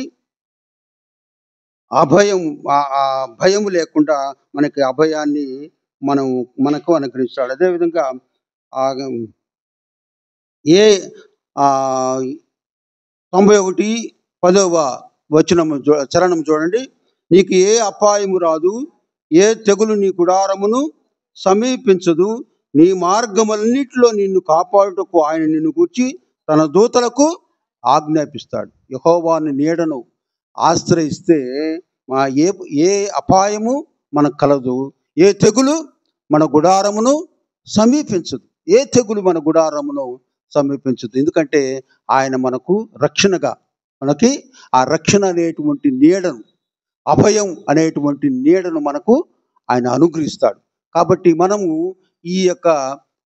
భయము లేకుండా మనకి అభయాన్ని మనకు అనుగ్రహిస్తాడు. అదేవిధంగా 91:10 చరణం చూడండి. నీకు ఏ అపాయము రాదు, ఏ తెగులు నీ గుడారమును సమీపించదు. నీ మార్గములన్నిటిలో నిన్ను కాపాడుటకు ఆయన నిన్ను గూర్చి తన దూతలకు ఆజ్ఞాపిస్తాడు. యెహోవాని నీడను ఆశ్రయిస్తే ఏ అపాయము మనకు కలదు, ఏ తెగులు మన గుడారమును సమీపించదు. ఏ తెగులు మన గుడారమును సమీపించదు. ఎందుకంటే ఆయన మనకు రక్షణగా, మనకి ఆ రక్షణ అనేటువంటి నీడను, అభయం అనేటువంటి నీడను మనకు ఆయన అనుగ్రహిస్తాడు. కాబట్టి మనము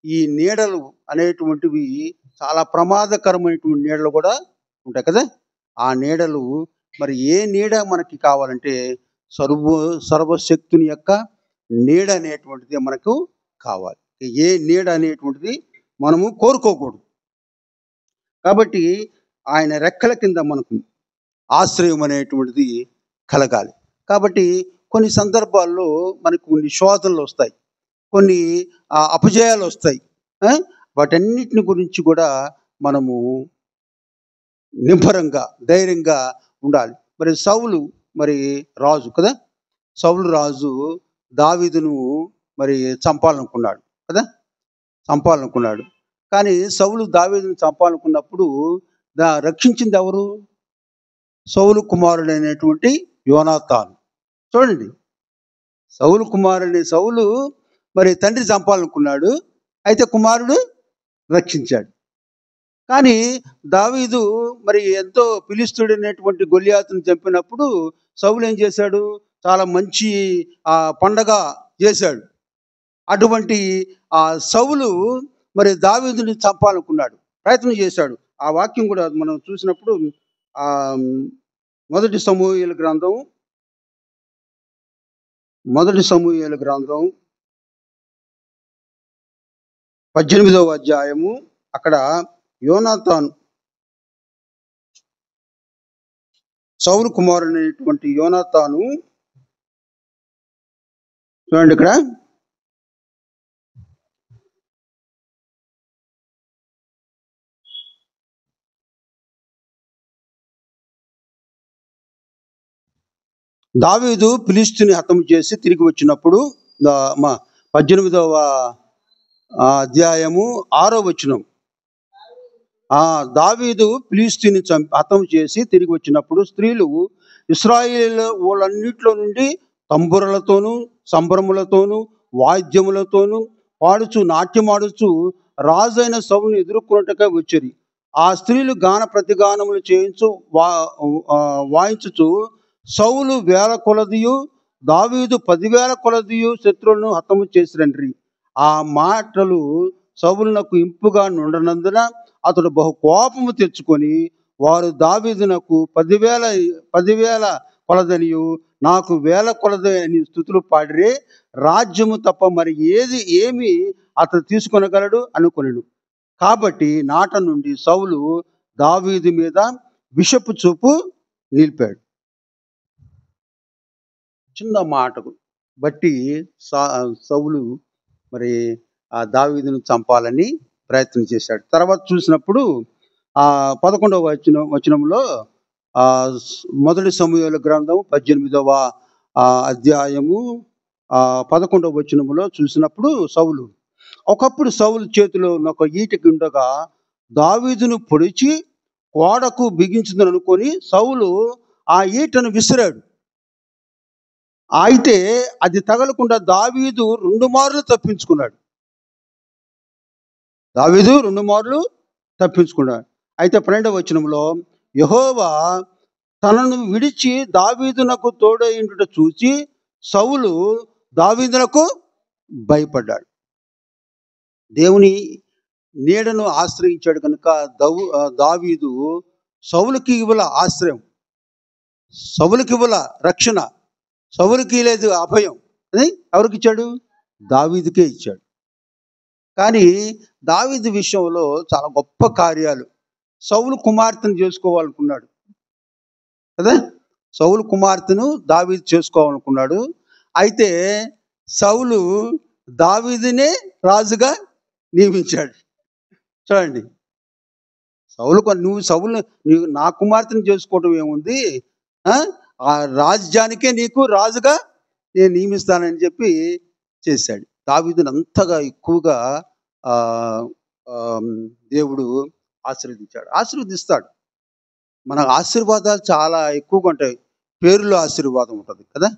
ఈ నీడలు అనేటువంటివి చాలా ప్రమాదకరమైనటువంటి నీడలు కూడా ఉంటాయి కదా. ఆ నీడలు మరి ఏ నీడ మనకి కావాలంటే సర్వశక్తుని యొక్క నీడ అనేటువంటిది మనకు కావాలి. ఏ నీడ అనేటువంటిది మనము కోరుకోకూడదు. కాబట్టి ఆయన రెక్కల కింద మనకు ఆశ్రయం అనేటువంటిది కలగాలి. కాబట్టి కొన్ని సందర్భాల్లో మనకు కొన్ని శోధనలు వస్తాయి, కొన్ని అపజయాలు వస్తాయి. వాటన్నిటిని గురించి కూడా మనము నిబ్బరంగా, ధైర్యంగా ఉండాలి. మరి సౌలు రాజు కదా. సౌలు రాజు దావీదును చంపాలనుకున్నాడు కదా, చంపాలనుకున్నాడు. కానీ సౌలు దావీదును చంపాలనుకున్నప్పుడు రక్షించింది ఎవరు? సౌలు కుమారుడైనటువంటి యోనాతాను. చూడండి, సౌలు తండ్రి చంపాలనుకున్నాడు, అయితే కుమారుడు రక్షించాడు. కానీ దావీదు ఎంతో ఫిలిష్తీయుడైనటువంటి గొల్లియాతును చంపినప్పుడు సౌలు ఏం చేశాడు? చాలా మంచి పండగ చేశాడు. అటువంటి సౌలు దావీదుని చంపాలనుకున్నాడు, ప్రయత్నం చేశాడు. ఆ వాక్యం కూడా మనం చూసినప్పుడు మొదటి సమూయేలు గ్రంథం 18వ అధ్యాయము. అక్కడ యోనాతాను, సౌలు కుమారుడైనటువంటి యోనాతాను, చూడండి ఇక్కడ దావీదు ఫిలిష్తీయుని హతము చేసి తిరిగి వచ్చినప్పుడు 18వ అధ్యాయము 6వ వచనం. దావీదు ఫిలిష్తీయుని హతం చేసి తిరిగి వచ్చినప్పుడు స్త్రీలు ఇశ్రాయేలు వాళ్ళన్నిట్లో నుండి తంబురలతోనూ సంబరములతోనూ వాయిద్యములతోనూ పాడుచు నాట్యమాడుచు రాజైన సౌలుని ఎదుర్కొన్నట్టుగా వచ్చారు. ఆ స్త్రీలు గాన ప్రతిగానములు చేయించు వాయించుచు సౌలు 1000 కొలదియు దావీదు 10,000 కొలదియు శత్రువులను హతము చేసిరండ్రి. ఆ మాటలు సౌలునకు ఇంపుగా నుండనందున అతడు బహు కోపము తెచ్చుకొని వారు దావీదునకు 10,000 కొలదనియు నాకు 1000 కొలదని స్తుతులు పాడిరే. రాజ్యము తప్ప మరి ఏమి అతడు తీసుకొనగలడు అనుకొనెను. కాబట్టి నాట నుండి సౌలు దావీదు మీద విషపు చూపు నిలిపాడు. చిన్న మాటకు బట్టి సౌలు మరి ఆ దావీదును చంపాలని ప్రయత్నం చేశాడు. తర్వాత చూసినప్పుడు 11వ వచనంలో మొదటి సమూయేలు గ్రంథం 18వ అధ్యాయము 11వ వచనంలో చూసినప్పుడు ఒకప్పుడు సౌలు చేతిలో ఒక ఈటెకి ఉండగా దావీదును పొడిచి కోడకు బిగించుదని అనుకొని సౌలు ఆ ఈటను విసిరాడు. అయితే అది తగలకుండా దావీదు 2 మార్లు తప్పించుకున్నాడు. అయితే 12వ వచనంలో యెహోవా తనను విడిచి దావీదునకు తోడైండుట చూసి సౌలు దావీదునకు భయపడ్డాడు. దేవుని నీడను ఆశ్రయించాడు కనుక దావీదు సౌలుకి ఇవ్వల ఆశ్రయం, సౌలుకి ఇవ్వల రక్షణ, సౌలుకి లేదు అభయం. అని ఎవరికి ఇచ్చాడు? దావీదుకే ఇచ్చాడు. కానీ దావీదు విషయంలో చాలా గొప్ప కార్యాలు. సౌలు కుమార్తెను చేసుకోవాలనుకున్నాడు కదా, సౌలు కుమార్తెను దావీదు చేసుకోవాలనుకున్నాడు. అయితే సౌలు దావీదునే రాజుగా నియమించాడు. చూడండి, నువ్వు నా కుమార్తెను చేసుకోవడం ఏముంది, ఆ రాజ్యానికే నీకు రాజుగా నేను నియమిస్తానని చెప్పి చేశాడు. దావీదుని అంతగా ఎక్కువగా దేవుడు ఆశీర్వదిస్తాడు. మన ఆశీర్వాదాలు చాలా ఎక్కువగా ఉంటాయి. పేరులో ఆశీర్వాదం ఉంటుంది కదా,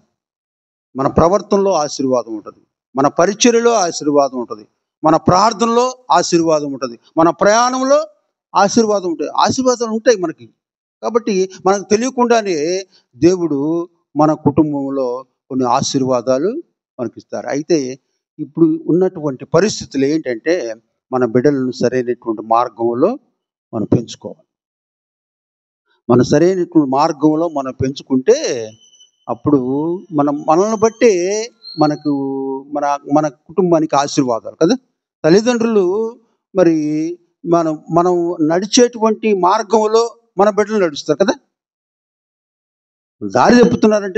మన ప్రవర్తనలో ఆశీర్వాదం ఉంటుంది, మన పరిచర్యలో ఆశీర్వాదం ఉంటుంది, మన ప్రార్థనలో ఆశీర్వాదం ఉంటుంది, మన ప్రయాణంలో ఆశీర్వాదాలు ఉంటాయి మనకి. కాబట్టి మనకు తెలియకుండానే దేవుడు మన కుటుంబంలో కొన్ని ఆశీర్వాదాలు మనకిస్తారు. అయితే ఇప్పుడు ఉన్నటువంటి పరిస్థితులు ఏంటంటే మన బిడ్డలను సరైనటువంటి మార్గంలో మనం పెంచుకోవాలి. మన సరైనటువంటి మార్గంలో మనం పెంచుకుంటే అప్పుడు మనల్ని బట్టే మనకు మన కుటుంబానికి ఆశీర్వాదాలు కదా. తల్లిదండ్రులు మరి మనం నడిచేటువంటి మార్గంలో మన బిడ్డలు నడుస్తారు కదా.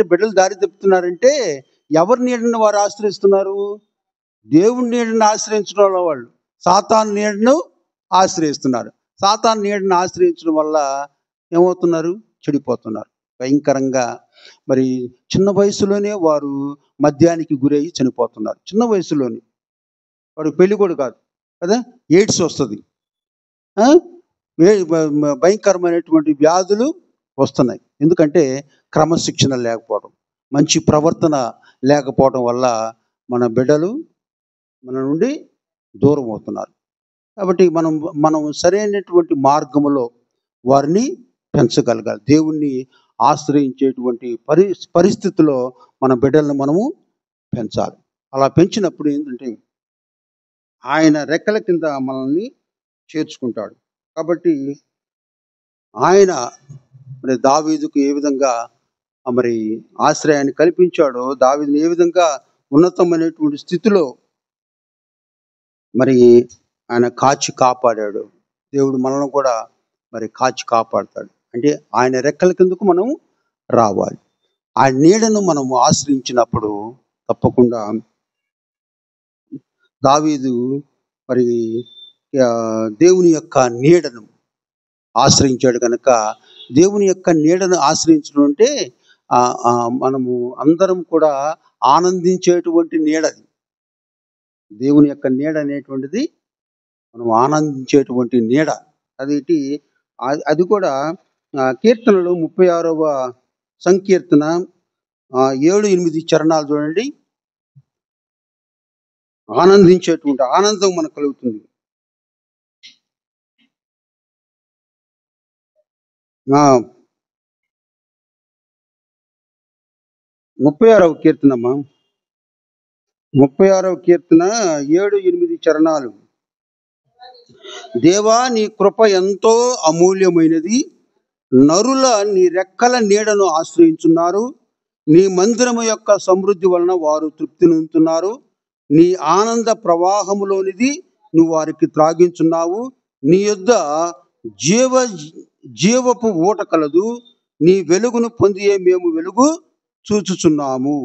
బిడ్డలు దారి తప్పుతున్నారంటే ఎవరి నీడను వారు ఆశ్రయిస్తున్నారు? దేవుని నీడను ఆశ్రయించడం వాళ్ళు సాతాను నీడను ఆశ్రయిస్తున్నారు. సాతాను నీడను ఆశ్రయించడం వల్ల ఏమవుతున్నారు? చెడిపోతున్నారు భయంకరంగా. మరి చిన్న వయసులోనే వారు మద్యానికి గురయ్యి చనిపోతున్నారు. చిన్న వయసులోనే వాడు పెళ్లి కూడా కాదు కదా, ఎయిడ్స్ వస్తుంది, భయంకరమైనటువంటి వ్యాధులు వస్తున్నాయి. ఎందుకంటే క్రమశిక్షణ లేకపోవడం, మంచి ప్రవర్తన లేకపోవడం వల్ల మన బిడ్డలు మన నుండి దూరం అవుతున్నారు. కాబట్టి మనం సరైనటువంటి మార్గంలో వారిని పెంచగలగాలి. దేవుణ్ణి ఆశ్రయించేటువంటి పరిస్థితిలో మన బిడ్డలను మనము పెంచాలి. అలా పెంచినప్పుడు ఏంటంటే ఆయన రెక్కల కింద మనల్ని చేర్చుకుంటాడు. కాబట్టి ఆయన మరి దావీదుకు ఏ విధంగా మరి ఆశ్రయాన్ని కల్పించాడో, దావీదుని ఏ విధంగా ఉన్నతమైనటువంటి స్థితిలో మరి ఆయన కాచి కాపాడాడు. దేవుడు మనల్ని కూడా మరి కాచి కాపాడుతాడు. అంటే ఆయన రెక్కల కిందకు మనం రావాలి. ఆ నీడను మనము ఆశ్రయించినప్పుడు తప్పకుండా దావీదు మరి దేవుని యొక్క నీడను ఆశ్రయించాడు కనుక, దేవుని యొక్క నీడను ఆశ్రయించడం అంటే మనము అందరం కూడా ఆనందించేటువంటి నీడది. దేవుని యొక్క నీడ అనేటువంటిది మనం ఆనందించేటువంటి నీడ. అది కూడా కీర్తనలు 36వ సంకీర్తన 7-8 చరణాలు చూడండి. ఆనందించేటువంటి ఆనందం మనకు కలుగుతుంది. 36వ కీర్తనమ్మా, 36వ కీర్తన 7-8 చరణాలు. దేవా, నీ కృప ఎంతో అమూల్యమైనది, నరుల నీ రెక్కల నీడను ఆశ్రయించున్నారు. నీ మందిరము యొక్క సమృద్ధి వలన వారు తృప్తి నొందుతున్నారు. నీ ఆనంద ప్రవాహములోనిది నువ్వు వారికి త్రాగించున్నావు. నీ యొద్ద జీవపు ఊట కలదు. నీ వెలుగును పొందియే మేము వెలుగు చూచుచున్నాము.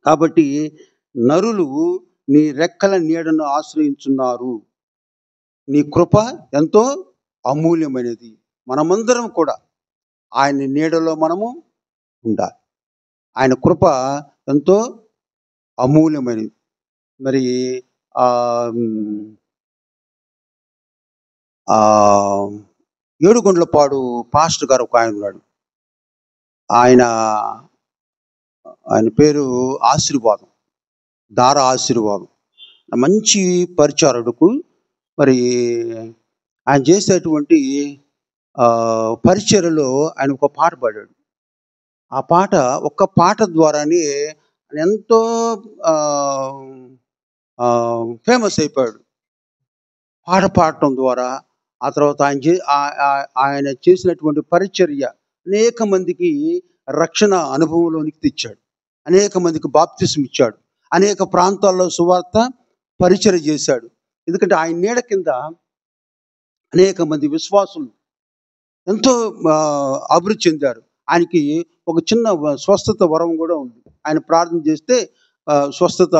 కాబట్టి నరులు నీ రెక్కల నీడను ఆశ్రయించున్నారు. నీ కృప ఎంతో అమూల్యమైనది. మనమందరం కూడా ఆయన నీడలో మనము ఉండాలి. ఆయన కృప ఎంతో అమూల్యమైనది. మరి ఏడుకొండలపాడు పాస్టర్ గారు ఒక ఆయన ఉన్నాడు. ఆయన పేరు ఆశీర్వాదం, దార ఆశీర్వాదం. మంచి పరిచారకుడు. మరి ఆయన చేసేటువంటి పరిచర్యలో ఆయన ఒక పాట పాడాడు. ఆ పాట, ఒక్క పాట ద్వారానే ఎంతో ఫేమస్ అయిపోయాడు. పాట పాడటం ద్వారా ఆ తర్వాత ఆయన చేసినటువంటి పరిచర్య అనేక మందికి రక్షణ అనుభవంలోనికి తెచ్చాడు. అనేక మందికి బాప్తిసం ఇచ్చాడు. అనేక ప్రాంతాల్లో సువార్త పరిచర్య చేశాడు. ఎందుకంటే ఆయన నీడ కింద అనేక మంది విశ్వాసులు ఎంతో అభివృద్ధి చెందారు. ఆయనకి ఒక చిన్న స్వస్థత వరం కూడా ఉంది. ఆయన ప్రార్థన చేస్తే స్వస్థత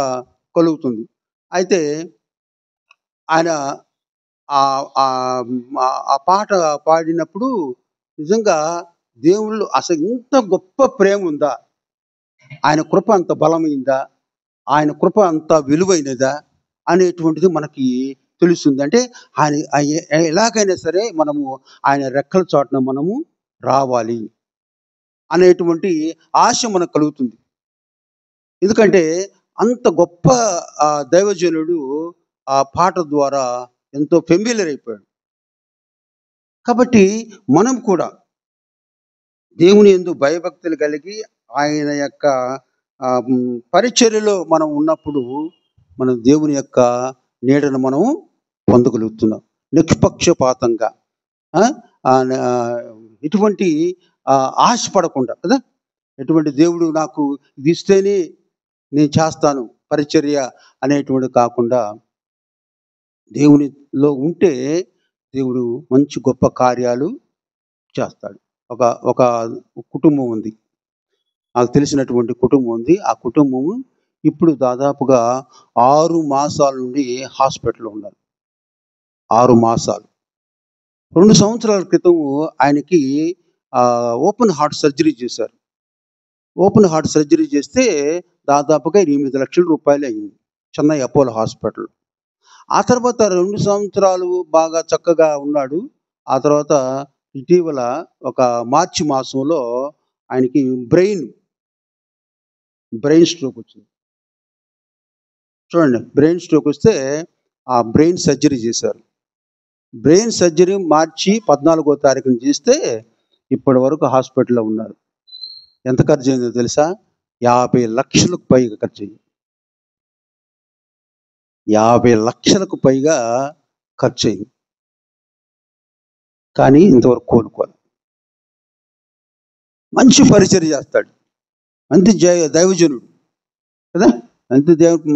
కలుగుతుంది. అయితే ఆయన ఆ పాట పాడినప్పుడు నిజంగా దేవుళ్ళు అసలు ఇంత గొప్ప ప్రేమ ఉందా, ఆయన కృప అంత బలమైందా, ఆయన కృప అంత విలువైనదా అనేటువంటిది మనకి తెలుస్తుంది. అంటే ఆయన ఎలాగైనా సరే మనము ఆయన రెక్కల చాటున మనము రావాలి అనేటువంటి ఆశ మనకు కలుగుతుంది. ఎందుకంటే అంత గొప్ప దైవజనుడు ఆ పాట ద్వారా ఎంతో ఫెమిలియర్ అయిపోయాడు. కాబట్టి మనం కూడా దేవుని యందు భయభక్తులు కలిగి ఆయన యొక్క పరిచర్యలో మనం ఉన్నప్పుడు మనం దేవుని యొక్క నీడను మనం పొందగలుగుతున్నాం నిష్పక్షపాతంగా. ఎటువంటి ఆశపడకుండా కదా, ఎటువంటి దేవుడు నాకు ఇది ఇస్తేనే నేను చేస్తాను పరిచర్య అనేటువంటి కాకుండా, దేవునిలో ఉంటే దేవుడు మంచి గొప్ప కార్యాలు చేస్తాడు. ఒక కుటుంబం ఉంది, నాకు తెలిసినటువంటి కుటుంబం ఉంది. ఆ కుటుంబము ఇప్పుడు దాదాపుగా 6 మాసాల నుండి హాస్పిటల్లో ఉన్నారు. 6 మాసాలు. 2 సంవత్సరాల క్రితం ఆయనకి ఓపెన్ హార్ట్ సర్జరీ చేశారు. ఓపెన్ హార్ట్ సర్జరీ చేస్తే దాదాపుగా 8 లక్షల రూపాయలు అయింది చెన్నై అపోలో హాస్పిటల్. ఆ తర్వాత 2 సంవత్సరాలు బాగా చక్కగా ఉన్నాడు. ఆ తర్వాత ఇటీవల ఒక మార్చి మాసంలో ఆయనకి బ్రెయిన్ స్ట్రోక్ వచ్చింది. చూడండి, బ్రెయిన్ స్ట్రోక్ వస్తే ఆ బ్రెయిన్ సర్జరీ చేశారు. బ్రెయిన్ సర్జరీ మార్చి 14వ తారీఖున చేస్తే ఇప్పటి వరకు హాస్పిటల్లో ఉన్నారు. ఎంత ఖర్చు అయిందో తెలుసా? 50 లక్షలకు పైగా ఖర్చు అయింది. 50 లక్షలకు పైగా ఖర్చు అయింది. కానీ ఇంతవరకు కోలుకోవాలి. మంచి పరిచర్య చేస్తాడు, మంచి దైవజనుడు కదా,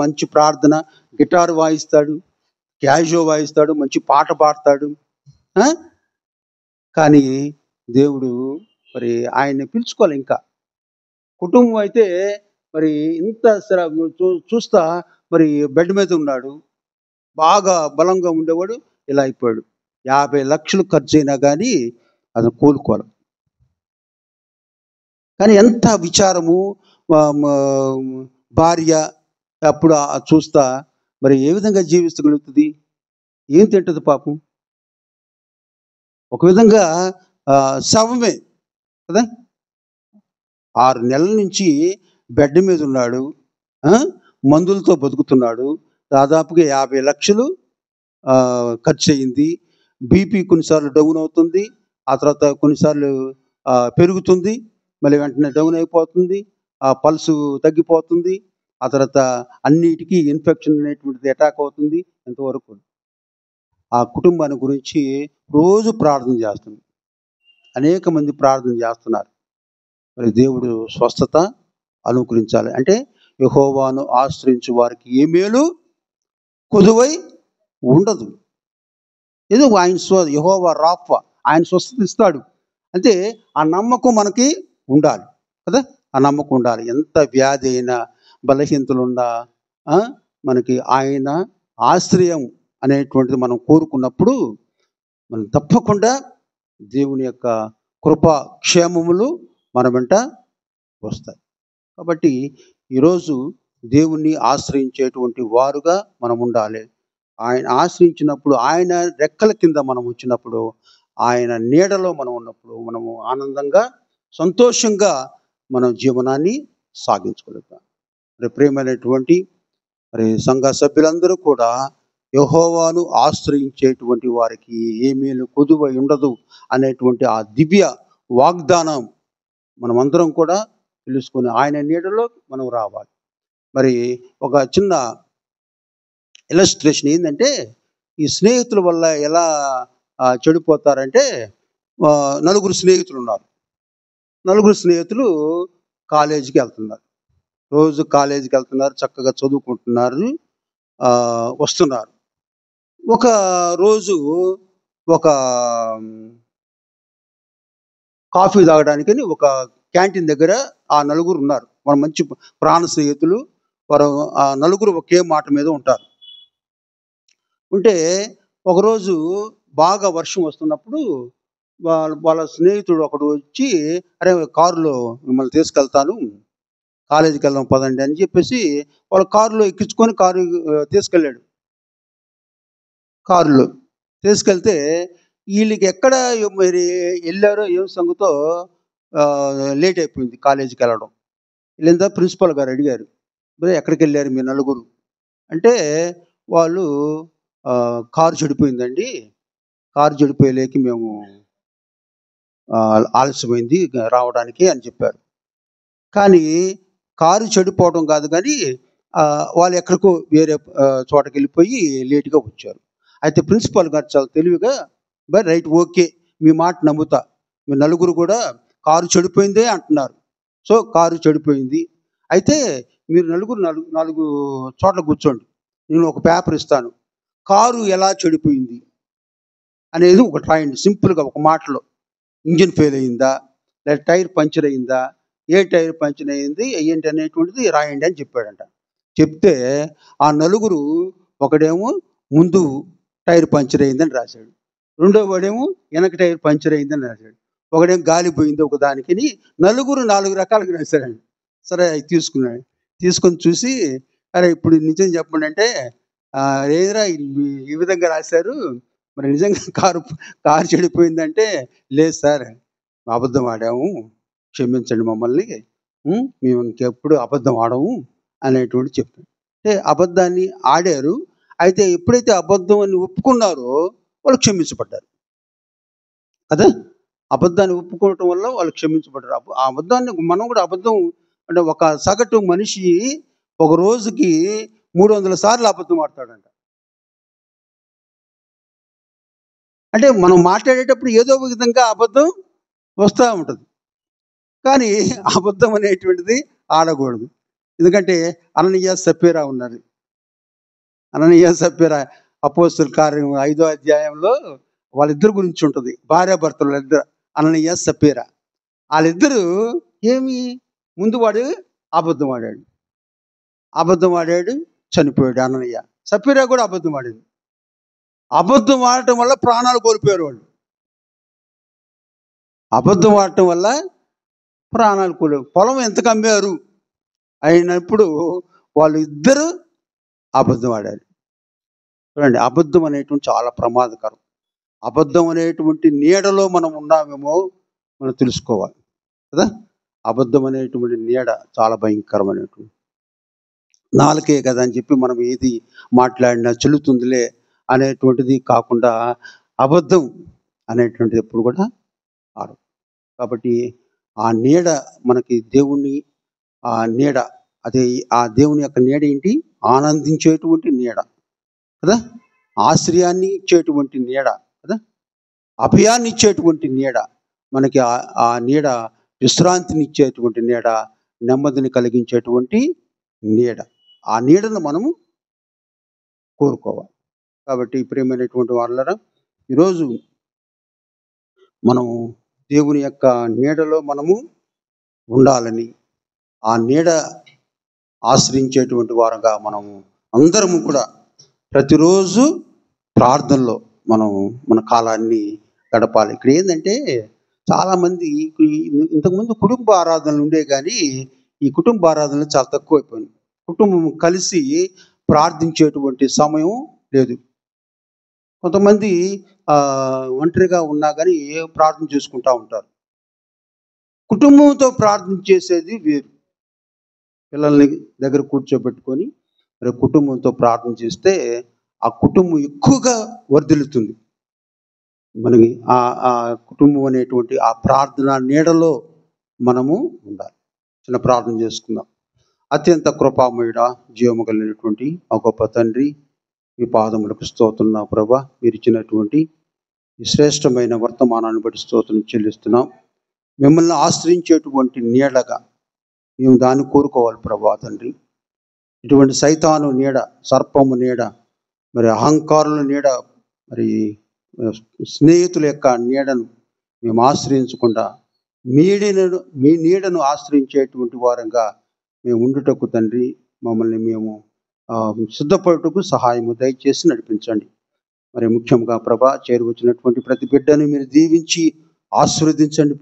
మంచి ప్రార్థన, గిటార్ వాయిస్తాడు, క్యాషో వాయిస్తాడు, మంచి పాట పాడతాడు. కానీ దేవుడు మరి ఆయన్ని పిలుచుకోవాలి. ఇంకా కుటుంబం అయితే మరి ఇంత చూస్తా మరి బెడ్ మీద ఉన్నాడు, బాగా బలంగా ఉండేవాడు, ఇలా అయిపోయాడు. 50 లక్షలు ఖర్చు అయినా కానీ అతను కోలుకోవాలి. కానీ ఎంత విచారము, భార్య అప్పుడు చూస్తా మరి ఏ విధంగా జీవించగలుగుతుంది? ఏం తింటది పాపం? ఒక విధంగా శవమే కదా. 6 నెలల నుంచి బెడ్ మీద ఉన్నాడు. ఆ? మందులతో బతుకుతున్నాడు. దాదాపుగా 50 లక్షలు ఖర్చు అయింది. బీపీ కొన్నిసార్లు డౌన్ అవుతుంది, ఆ తర్వాత కొన్నిసార్లు పెరుగుతుంది, మళ్ళీ వెంటనే డౌన్ అయిపోతుంది, ఆ పల్సు తగ్గిపోతుంది, ఆ తర్వాత అన్నిటికీ ఇన్ఫెక్షన్ అనేటువంటిది అటాక్ అవుతుంది. ఎంతవరకు ఆ కుటుంబాన్ని గురించి రోజు ప్రార్థన చేస్తుంది. అనేక మంది ప్రార్థన చేస్తున్నారు. మరి దేవుడు స్వస్థత అనుగ్రహించాలి అంటే యెహోవాను ఆశ్రయించు వారికి ఏ మేలు కొదువై ఉండదు. ఏదో ఆయన యెహోవా రాఫా, ఆయన స్వస్థత ఇస్తాడు. అంటే ఆ నమ్మకం మనకి ఉండాలి కదా. ఆ నమ్మకం ఉండాలి. ఎంత వ్యాధి అయినా, బలహీనతలున్నా మనకి ఆయన ఆశ్రయం అనేటువంటిది మనం కోరుకున్నప్పుడు మనం తప్పకుండా దేవుని యొక్క కృపా క్షేమములు మన వెంట వస్తాయి. కాబట్టి ఈరోజు దేవుణ్ణి ఆశ్రయించేటువంటి వారుగా మనం ఉండాలి. ఆయన ఆశ్రయించినప్పుడు, ఆయన రెక్కల కింద మనం వచ్చినప్పుడు, ఆయన నీడలో మనం ఉన్నప్పుడు మనము ఆనందంగా సంతోషంగా మనం జీవనాన్ని సాగించుకోగలుగుతాం. మరి ప్రియమైనటువంటి మరి సంఘ సభ్యులందరూ కూడా యెహోవాను ఆశ్రయించేటువంటి వారికి ఏ మేలు కొదువై ఉండదు అనేటువంటి ఆ దివ్య వాగ్దానం మనమందరం కూడా తెలుసుకొని ఆయన నీడలో మనం రావాలి. మరి ఒక చిన్న ఇలస్ట్రేషన్ ఏంటంటే, ఈ స్నేహితుల వల్ల ఎలా చెడిపోతారంటే, నలుగురు స్నేహితులు ఉన్నారు. నలుగురు స్నేహితులు కాలేజీకి వెళ్తున్నారు. రోజు కాలేజీకి వెళ్తున్నారు, చక్కగా చదువుకుంటున్నారు, వస్తున్నారు. ఒక రోజు ఒక కాఫీ తాగడానికని ఒక క్యాంటీన్ దగ్గర ఆ నలుగురు ఉన్నారు. మన మంచి ప్రాణ స్నేహితులు. వారు ఆ నలుగురు ఒకే మాట మీద ఉంటారు. ఉంటే ఒకరోజు బాగా వర్షం వస్తున్నప్పుడు వాళ్ళ స్నేహితుడు ఒకడు వచ్చి, అరే కారులో మిమ్మల్ని తీసుకెళ్తాను, కాలేజీకి వెళ్దాం పదండి అని చెప్పేసి వాళ్ళ కారులో ఎక్కించుకొని తీసుకెళ్ళాడు. కారులో తీసుకెళ్తే వీళ్ళకి ఎక్కడ మరి వెళ్ళారో ఏం సంగతో లేట్ అయిపోయింది కాలేజీకి వెళ్ళడం. వీళ్ళంతా ప్రిన్సిపల్ గారు అడిగారు, మరి ఎక్కడికి వెళ్ళారు మీ నలుగురు అంటే, వాళ్ళు కారు చెడిపోయిందండి, కారు చెడిపోయేలేకి మేము ఆలస్యమైంది రావడానికి అని చెప్పారు. కానీ కారు చెడిపోవడం కాదు, కానీ వాళ్ళు ఎక్కడికో వేరే చోటకి వెళ్ళిపోయి లేటుగా వచ్చారు. అయితే ప్రిన్సిపాల్ గారు చాలా తెలివిగా, బై రైట్, ఓకే, మీ మాట నమ్ముతా, మీ నలుగురు కూడా కారు చెడిపోయిందే అంటున్నారు. సో కారు చెడిపోయింది, అయితే మీరు నలుగురు నాలుగు చోట్ల కూర్చోండి, నేను ఒక పేపర్ ఇస్తాను, కారు ఎలా చెడిపోయింది అనేది ఒకటి రాయండి సింపుల్గా ఒక మాటలో. ఇంజిన్ ఫెయిల్ అయిందా, లేదా టైర్ పంచర్ అయిందా, ఏ టైర్ పంచర్ అయింది ఏంటి అనేటువంటిది రాయండి అని చెప్పాడంట. చెప్తే ఆ నలుగురు, ఒకడేమో ముందు టైర్ పంచర్ అయిందని రాశాడు, రెండో వాడేమో వెనక టైర్ పంచర్ అయిందని రాశాడు, ఒకడేమో గాలిపోయింది ఒక దానికి. నలుగురు 4 రకాలుగా రాశాడండి. సరే అవి తీసుకున్నాడు. తీసుకొని చూసి, అరే ఇప్పుడు నిజం చెప్పండి అంటే, ఏదిరా ఈ విధంగా రాశారు, మరి నిజంగా కారు చెడిపోయిందంటే, లేదు సార్ అబద్ధం ఆడాము, క్షమించండి మమ్మల్ని, మేము ఇంకెప్పుడు అబద్ధం ఆడము అనేటువంటి చెప్పాడు. అంటే అబద్ధాన్ని ఆడారు. అయితే ఎప్పుడైతే అబద్ధం అని ఒప్పుకున్నారో వాళ్ళు క్షమించబడ్డారు కదా. అబద్ధాన్ని ఒప్పుకోవటం వల్ల వాళ్ళు క్షమించబడ్డారు. ఆ అబద్ధాన్ని మనం కూడా అబద్ధం అంటే, ఒక సగటు మనిషి ఒక రోజుకి 300 సార్లు అబద్ధం ఆడతాడంట. అంటే మనం మాట్లాడేటప్పుడు ఏదో ఒక విధంగా అబద్ధం వస్తూ ఉంటుంది, కానీ అబద్ధం అనేటువంటిది ఆడకూడదు. ఎందుకంటే అననీయ సప్పీరా ఉన్నారు. అననీయ సప్పీరా అపోస్తలుల కార్యం 5వ అధ్యాయంలో వాళ్ళిద్దరు గురించి ఉంటుంది. భార్యాభర్తలు ఇద్దరు, అననీయ సప్పీరా. వాళ్ళిద్దరూ ఏమి, ముందు వాడు అబద్ధం ఆడాడు, చనిపోయాడు అననీయ. సప్పీరా కూడా అబద్ధం ఆడింది. అబద్ధం ఆడటం వల్ల ప్రాణాలు కోల్పోయారు వాళ్ళు. అబద్ధం ఆడటం వల్ల ప్రాణాలు కోల్పోయారు. పొలం ఎంతకు అమ్మారు అయినప్పుడు వాళ్ళు ఇద్దరు అబద్ధం ఆడారు. చూడండి, అబద్ధం అనేటువంటి చాలా ప్రమాదకరం. అబద్ధం అనేటువంటి నీడలో మనం ఉన్నామేమో మనం తెలుసుకోవాలి కదా. అబద్ధం అనేటువంటి నీడ చాలా భయంకరమైనటువంటి. నాలుకే కదా అని చెప్పి మనం ఏది మాట్లాడినా చెల్లుతుందిలే అనేటువంటిది కాకుండా అబద్ధం అనేటువంటిది ఎప్పుడు కూడా ఆడు. కాబట్టి ఆ నీడ మనకి దేవుణ్ణి, ఆ నీడ అదే ఆ దేవుని యొక్క నీడ ఏంటి? ఆనందించేటువంటి నీడ కదా, ఆశ్రయాన్ని ఇచ్చేటువంటి నీడ కదా, అభయాన్ని ఇచ్చేటువంటి నీడ, మనకి ఆ నీడ విశ్రాంతిని ఇచ్చేటువంటి నీడ, నెమ్మదిని కలిగించేటువంటి నీడ. ఆ నీడను మనము కోరుకోవాలి. కాబట్టి ప్రియమైనటువంటి వాళ్ళరా, ఈరోజు మనము దేవుని యొక్క నీడలో మనము ఉండాలని, ఆ నీడ ఆశ్రయించేటువంటి వారుగా మనము అందరము కూడా ప్రతిరోజు ప్రార్థనలో మనం మన కాలాన్ని గడపాలి. ఇక్కడ ఏంటంటే చాలామంది ఇంతకుముందు కుటుంబ ఆరాధనలు ఉండే కానీ ఈ కుటుంబ ఆరాధనలు చాలా తక్కువైపోయినాయి. కుటుంబం కలిసి ప్రార్థించేటువంటి సమయం లేదు. కొంతమంది ఒంటరిగా ఉన్నా కానీ ప్రార్థన చేసుకుంటూ ఉంటారు. కుటుంబంతో ప్రార్థన చేసేది వేరు. పిల్లల్ని దగ్గర కూర్చోబెట్టుకొని మరి కుటుంబంతో ప్రార్థన చేస్తే ఆ కుటుంబం ఎక్కువగా వర్ధిల్లుతుంది. మనకి ఆ కుటుంబం అనేటువంటి ఆ ప్రార్థన నీడలో మనము ఉండాలి. చిన్న ప్రార్థన చేసుకుందాం. అత్యంత కృపామయుడా, జీవము కలిగినటువంటి ఆ గొప్ప తండ్రి, మీ పాదములకు స్తోత్రం ప్రభా. మీరు ఇచ్చినటువంటి ఈ శ్రేష్టమైన వర్తమానాన్ని బట్టి స్తోత్రం చెల్లిస్తున్నాం. మిమ్మల్ని ఆశ్రయించేటువంటి నీడగా మేము దాన్ని కోరుకోవాలి ప్రభా తండ్రి. ఇటువంటి సైతాను నీడ, సర్పము నీడ, మరి అహంకారుల నీడ, మరి స్నేహితుల యొక్క నీడను మేము ఆశ్రయించకుండా మీ నీడను ఆశ్రయించేటువంటి వారంగా మేము ఉండుటకు తండ్రి మమ్మల్ని మేము సిద్ధపడుటకు సహాయము దయచేసి నడిపించండి. మరి ముఖ్యంగా ప్రభా, చేరువచ్చినటువంటి ప్రతి బిడ్డను మీరు దీవించి ఆశీర్వదించండి